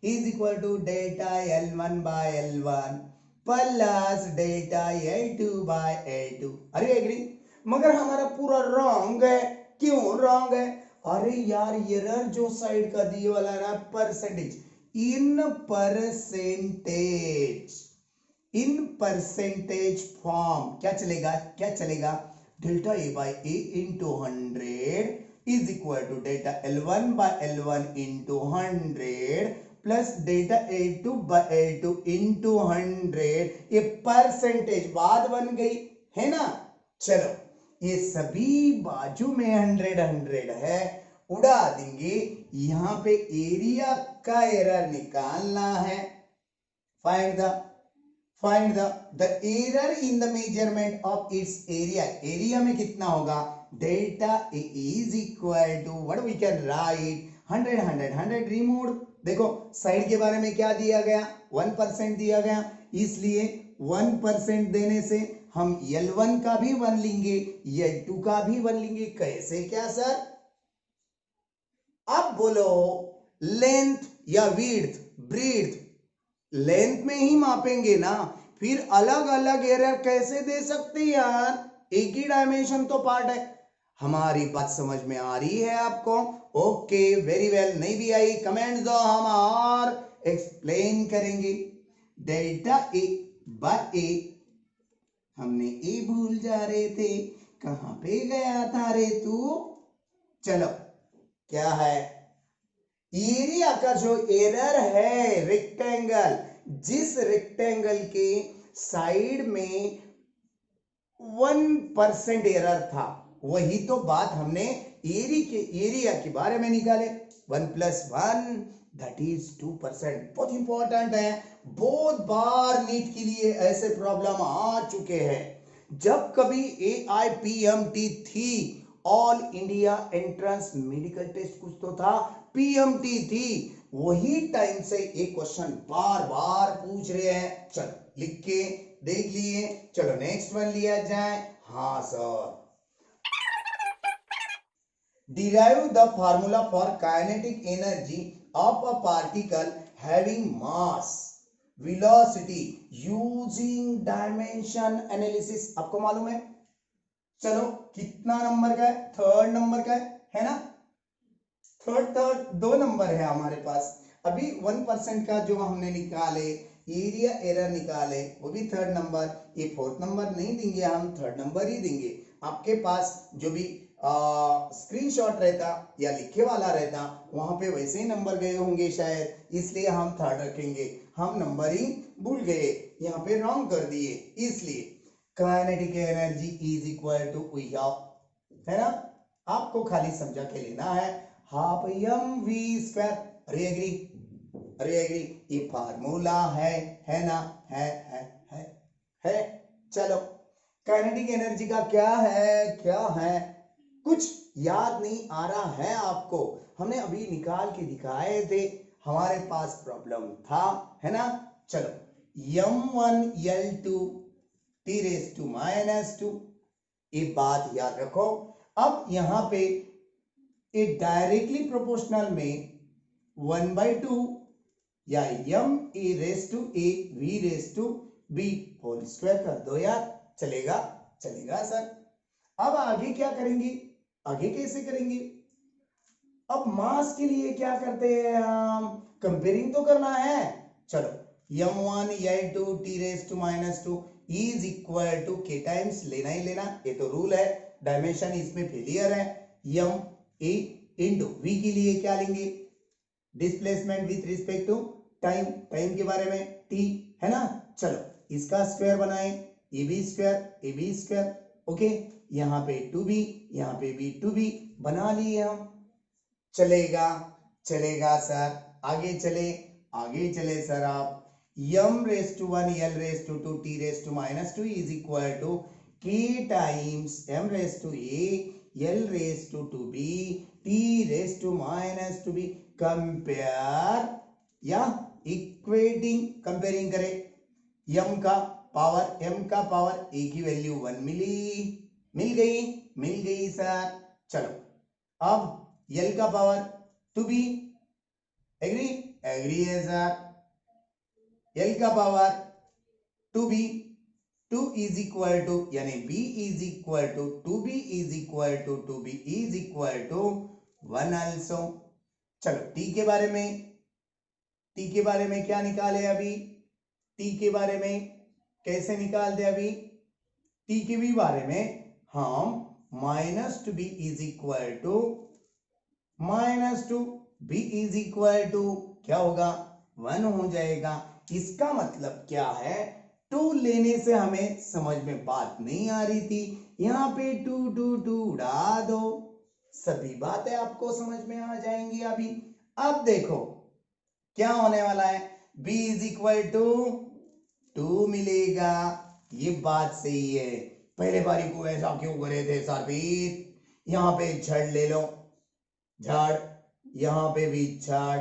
is equal to delta L1 by L1 plus delta L2 by L2। अरे एग्री, मगर हमारा पूरा रॉन्ग है, क्यों रॉन्ग है, अरे यार एरर जो साइड का दिए वाला है ना, परसेंटेज, इन परसेंटेज, इन परसेंटेज फॉर्म क्या चलेगा, क्या चलेगा, delta A by A into 100 is equal to delta L1 by L1 into 100 plus delta L2 by L2 into 100, ये परसेंटेज बात बन गई, है ना। चलो ये सभी बाजू में 100 है, उड़ा देंगे, यहां पे एरिया का एरर निकालना है, find the error in the measurement of its area, area में कितना होगा, delta A is equal to what we can write 100 removed। देखो साइड के बारे में क्या दिया गया, 1% दिया गया, इसलिए 1% देने से हम L1 का भी 1 लेंगे, L2 का भी 1 लेंगे, कैसे क्या सर, अब बोलो लेंथ या विड्थ, ब्रीथ, लेंथ में ही मापेंगे ना, फिर अलग अलग एरर कैसे दे सकते यार, एक ही डायमेंशन तो पार्ट है। हमारी बात समझ में आ रही है आपको, ओके वेरी वेल, नहीं भी आई कमेंट दो, हम और एक्सप्लेन करेंगे। डेल्टा ए बाय ए, हमने ए भूल जा रहे थे, कहां पे गया था रे तू, चलो क्या है, एरिया का जो एरर है रेक्टेंगल, जिस रेक्टेंगल के साइड में 1% एरर था, वही तो बात हमने एरिया के बारे में निकाले, 1 + 1 दैट इज 2%। बहुत इंपॉर्टेंट है, बहुत बार नीट के लिए ऐसे प्रॉब्लम आ चुके हैं। जब कभी AIPMT थी, all India entrance medical test कुछ तो था, PMT थी, वही टाइम से एक क्वेश्चन बार बार पूछ रहे हैं। चलो लिख के देख लिए, चलो नेक्स्ट वन लिया जाए। हाँ sir, derive the formula for kinetic energy of a particle having mass velocity using dimension analysis। आपको मालूम है, चलो कितना नंबर का है, 3rd नंबर का है ना, थर्ड 2 नंबर है हमारे पास। अभी 1% का जो हमने निकाले, एरिया एरर निकाले, वो भी 3rd नंबर, ये 4th नंबर नहीं देंगे, हम 3rd नंबर ही देंगे। आपके पास जो भी स्क्रीनशॉट रहता या लिखे वाला रहता, वहां पे वैसे ही नंबर गए होंगे शायद, इसलिए हम 3rd रखेंगे, हम नंबर ही भूल गए, यहाँ पे रॉन्ग कर दिए, इसलिए kinetic energy is equal to, है ना, आपको खाली समझा के लेना है, हाफ mv²। अरे एग्री, अरे एग्री, ये फार्मूला है ना, है। चलो काइनेटिक एनर्जी का क्या है, क्या है, कुछ याद नहीं आ रहा है आपको? हमने अभी निकाल के दिखाए थे, हमारे पास प्रॉब्लम था, है ना? चलो, m1l2 t⁻², ये बात याद रखो। अब यहां पे ये डायरेक्टली प्रोपोर्शनल में 1/2 या m⁴ कर दो यार, चलेगा? चलेगा सर। अब आगे क्या करेंगे? आगे कैसे करेंगे? अब मास के लिए क्या करते हैं हम? कंपेयरिंग तो करना है। चलो, m1l2 t⁻² is equal to k times लेना ही लेना, ये तो रूल है, डायमेंशन इसमें फेलियर है। m a इंटू v के लिए क्या लेंगे? Displacement with respect to time, time के बारे में t, है ना? चलो, इसका स्क्वायर बनाए, ए बी स्क्वायर, ओके, यहाँ पे 2b, यहाँ पे भी 2b बना लिए हम। चलेगा? चलेगा सर। आगे चले सर आप। m⁴1 l⁴2 t⁻² is equal to k times m⁴a l⁴2b t⁻²b। Compare या इक्वेटिंग, कंपेयरिंग करें। m का पावर a की वैल्यू 1 मिल गई सर। चलो, अब l का पावर 2b, एग्री है सर। l का power 2b, 2 is equal to, यानी b is equal to 2b is equal to 2b is equal to 1 also. चलो, t के बारे में क्या निकाले अभी? t के बारे में कैसे निकालते अभी? t के भी बारे में हम -2b is equal to -2b is equal to क्या होगा? 1 हो जाएगा। इसका मतलब क्या है? 2 लेने से हमें समझ में बात नहीं आ रही थी, यहाँ पे 2 उड़ा दो, सभी बातें आपको समझ में आ जाएंगी अभी। अब देखो क्या होने वाला है, b इज इक्वल टू 2 मिलेगा, ये बात सही है। पहले बारी को ऐसा क्यों करे थे सारपीत? यहाँ पे झड़ ले लो, झड़, यहाँ पे भी झड़,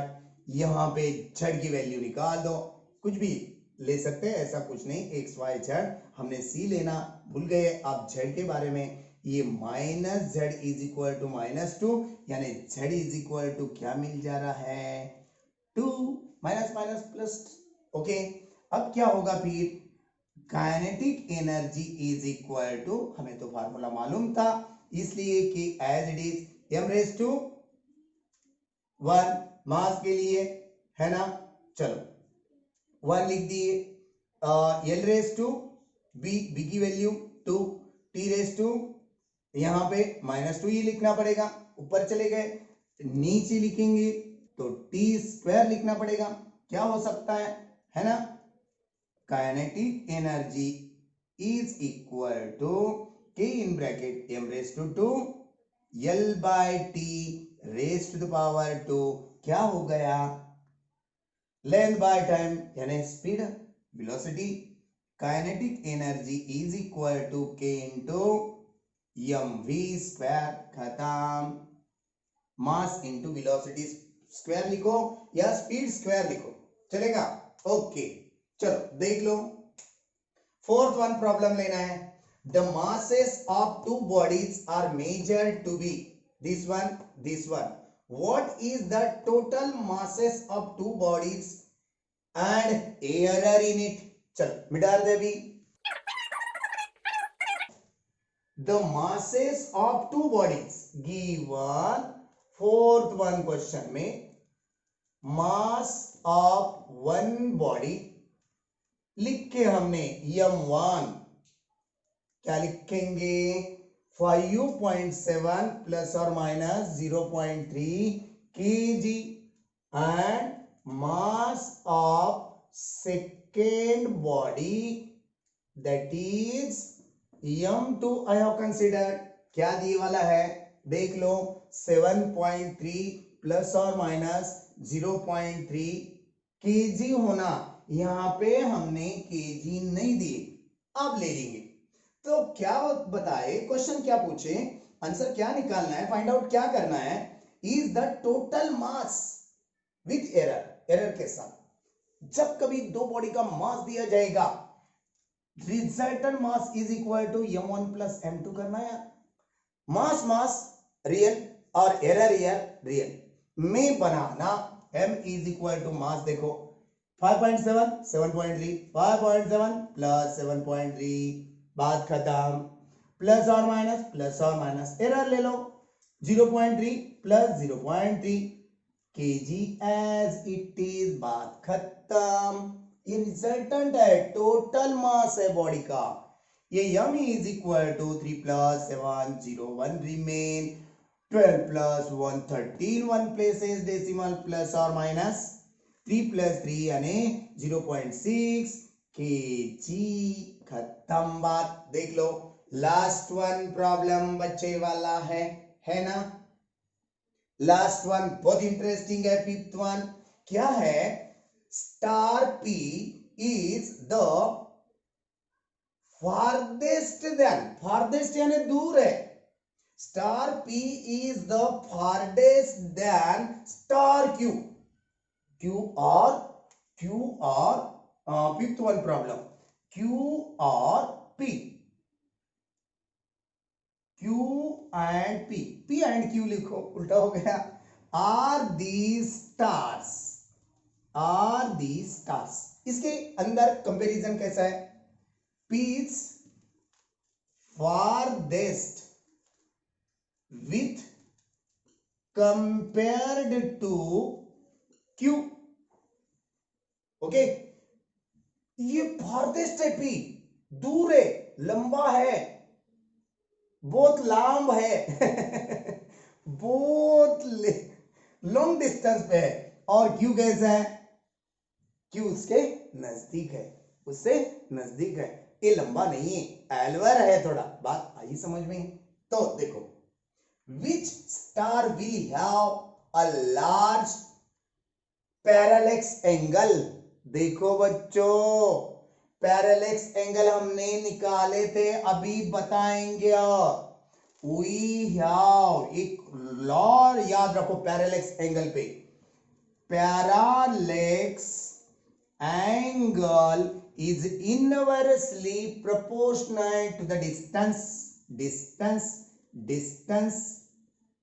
यहाँ पे झड़ की वैल्यू निकाल दो, कुछ भी ले सकते हैं, ऐसा कुछ नहीं। एक्स वाई झड़, हमने सी लेना भूल गए। अब झड़ के बारे में, ये -z इज इक्वल टू -2, यानी z इज इक्वल टू क्या मिल जा रहा है? 2 माइनस प्लस, ओके। अब क्या होगा फिर? Kinetic energy is equal to, हमें तो फार्मूला मालूम था, इसलिए कि एज इट इज m⁴1 मास के लिए, है ना? चलो 1 लिख दिए, l⁻b की वैल्यू 2, t⁻, यहां पे -2 ही लिखना पड़ेगा, ऊपर चले गए, नीचे लिखेंगे तो t² लिखना पड़ेगा। क्या हो सकता है ना? Kinetic energy is equal to k in bracket m⁻², l/t⁻², क्या हो गया? लेंथ बाय टाइम, यानी speed, velocity. Kinetic energy is equal to k into mv², खत्म। मास इंटू वेलोसिटी स्क्वायर लिखो या स्पीड स्क्वायर लिखो, चलेगा? ओके, चलो देख लो। 4th वन प्रॉब्लम लेना है। The masses of 2 bodies are measured to be this one. What is the total masses of 2 bodies and error in it? चलो मिटा दे भी। The masses of 2 bodies given 4th one question में, mass of 1 body लिख के हमने m1 क्या लिखेंगे? 5.7 plus और minus 0.3 kg and mass of second body that is m2 I have considered. क्या दिए वाला है देख लो, 7.3 प्लस और माइनस 0.3 kg होना, यहां पे हमने kg नहीं दिए, अब ले लेंगे। तो क्या बताए, क्वेश्चन क्या पूछे? आंसर क्या निकालना है, फाइंड आउट क्या करना है, is the total mass with error, error के साथ। जब कभी दो बॉडी का मास दिया जाएगा, resultant mass is equal to m1 plus m2 करना है यार। मास मास रियल और एरर एरर रियल में बनाना, m is equal to mass, देखो 5.7 7.3 5.7 प्लस 7.3, बात खत्म। प्लस और माइनस एरर ले लो, 0.3 plus 0.3 kg as it is, बात खत्म। ये रिजल्टेंट है, टोटल मास है बॉडी का। ये m is equal to 3 plus 7 0 1 remain, 12 plus 1 13 1 places decimal plus or minus 3 plus 3 यानी 0.6 kg, खत्म बात। देख लो लास्ट वन प्रॉब्लम बच्चे वाला है ना। लास्ट वन बहुत इंटरेस्टिंग है, फिफ्थ वन क्या है, star P is the farthest then, farthest यानी दूर है, star P is the farthest than star Q, Q or fifth one problem, Q or P, Q and P, P and Q लिखो, उल्टा हो गया, are these stars, are these stars। इसके अंदर comparison कैसा है, P is farthest with compared to Q, okay. ये farthest है, P दूर है, लंबा है, बहुत लांब है बहुत लॉन्ग डिस्टेंस पे है, और Q कैसा है, Q उसके नजदीक है, उससे नजदीक है, ये लंबा नहीं है, एलवर है थोड़ा, बात आई समझ में। तो देखो which star will have a large parallax angle, देखो बच्चों पैरेलैक्स एंगल हमने निकाले थे, अभी बताएंगे। वी हैव एक लॉ याद रखो पैरेलैक्स एंगल पे, parallax angle is inversely proportional to the distance,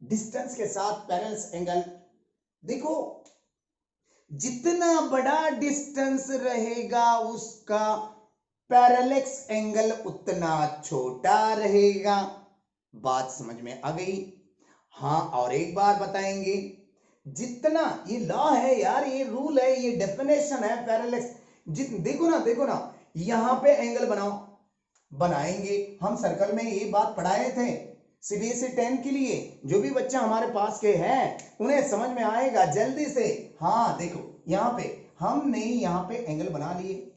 distance के साथ पैरेलल एंगल। देखो जितना बड़ा डिस्टेंस रहेगा उसका पैरेलैक्स एंगल उतना छोटा रहेगा, बात समझ में आ गई। हाँ और एक बार बताएंगे, जितना ये लॉ है यार, ये रूल है, ये डेफिनेशन है पैरेलैक्स। देखो ना यहां पे एंगल बनाएंगे हम, सर्कल में ये बात पढ़ाए थे सीबीएसई 10 के लिए, जो भी बच्चा हमारे पास के हैं उन्हें समझ में आएगा जल्दी से। हाँ देखो यहाँ पे हमने यहाँ पे एंगल बना लिए,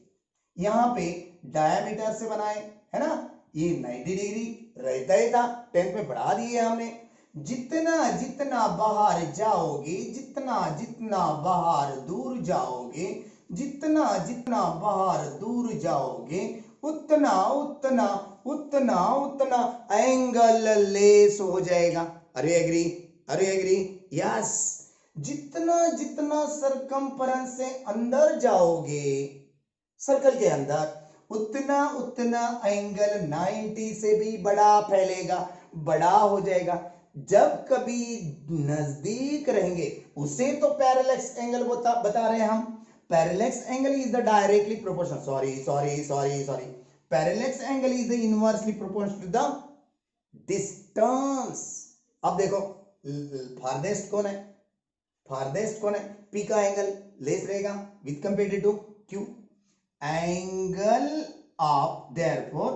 यहाँ पे डायमीटर से बनाए, है ना, ये 90 डिग्री रहता ही था, 10 पे बढ़ा दिए हमने। जितना जितना बाहर जाओगे, जितना बाहर दूर जाओगे, जितना जितना बाहर दूर जाओगे, उतना एंगल लेस हो जाएगा। अरे एग्री यस। जितना जितना सरकमफेरेंस से अंदर जाओगे सर्कल के अंदर, उतना एंगल 90 से भी बड़ा फैलेगा, बड़ा हो जाएगा। जब कभी नजदीक रहेंगे उसे तो पैरेलैक्स एंगल बता रहे हैं हम। Parallax angle is the directly proportional, sorry parallax angle is the inversely proportional to the distance. अब देखो फारदेस्ट कौन है, पी का एंगल लेस रहेगा with compared to Q, angle of therefore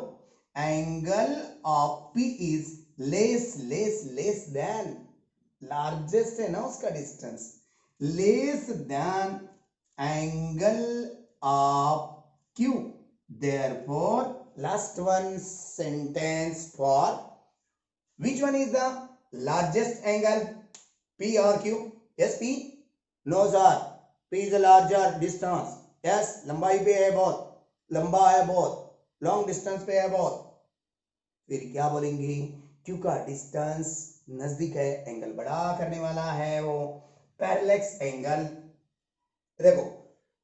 angle of P is less than, largest है ना उसका distance, less than angle of Q. Therefore, last one sentence for which one is the largest angle, P or Q? Yes, P. No sir, P is a larger distance. Yes, लंबाई पे है बहुत, लंबा है बहुत, लॉन्ग डिस्टेंस पे है बहुत। फिर क्या बोलेंगे, क्यू का डिस्टेंस नजदीक है, एंगल बड़ा करने वाला है वो पैरेलैक्स एंगल। देखो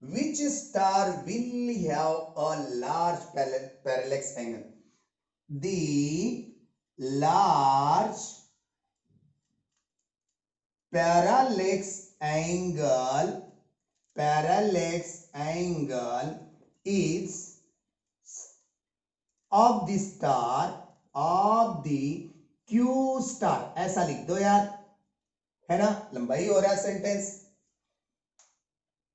which star will have a large parallax angle? The large parallax angle is of the star of the Q star। ऐसा लिख दो यार, है ना, लंबाई हो रहा है sentence.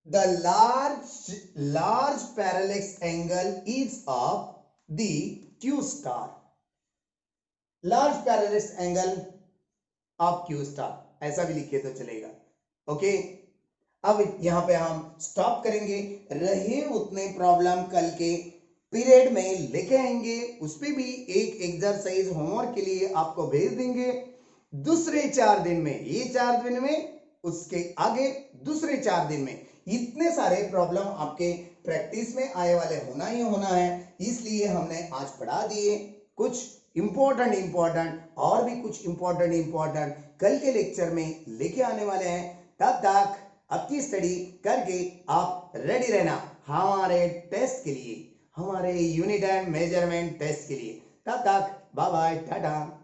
The large parallax angle is of the Q star। large parallax angle of Q star, ऐसा भी लिखे तो चलेगा। ओके, अब यहां पे हम स्टॉप करेंगे। रहे उतने प्रॉब्लम कल के पीरियड में लेके आएंगे, उस पे भी एक एक्सरसाइज होमवर्क के लिए आपको भेज देंगे दूसरे 4 दिन में। ये 4 दिन में, उसके आगे दूसरे 4 दिन में इतने सारे प्रॉब्लम आपके प्रैक्टिस में आए वाले होना ही होना है। इसलिए हमने आज पढ़ा दिए कुछ इंपॉर्टेंट और भी कुछ इंपॉर्टेंट कल के लेक्चर में लेके आने वाले हैं। तब तक आपकी स्टडी करके आप रेडी रहना हमारे टेस्ट के लिए, हमारे यूनिट एंड मेजरमेंट टेस्ट के लिए। तब तक बाय बाय, टाटा।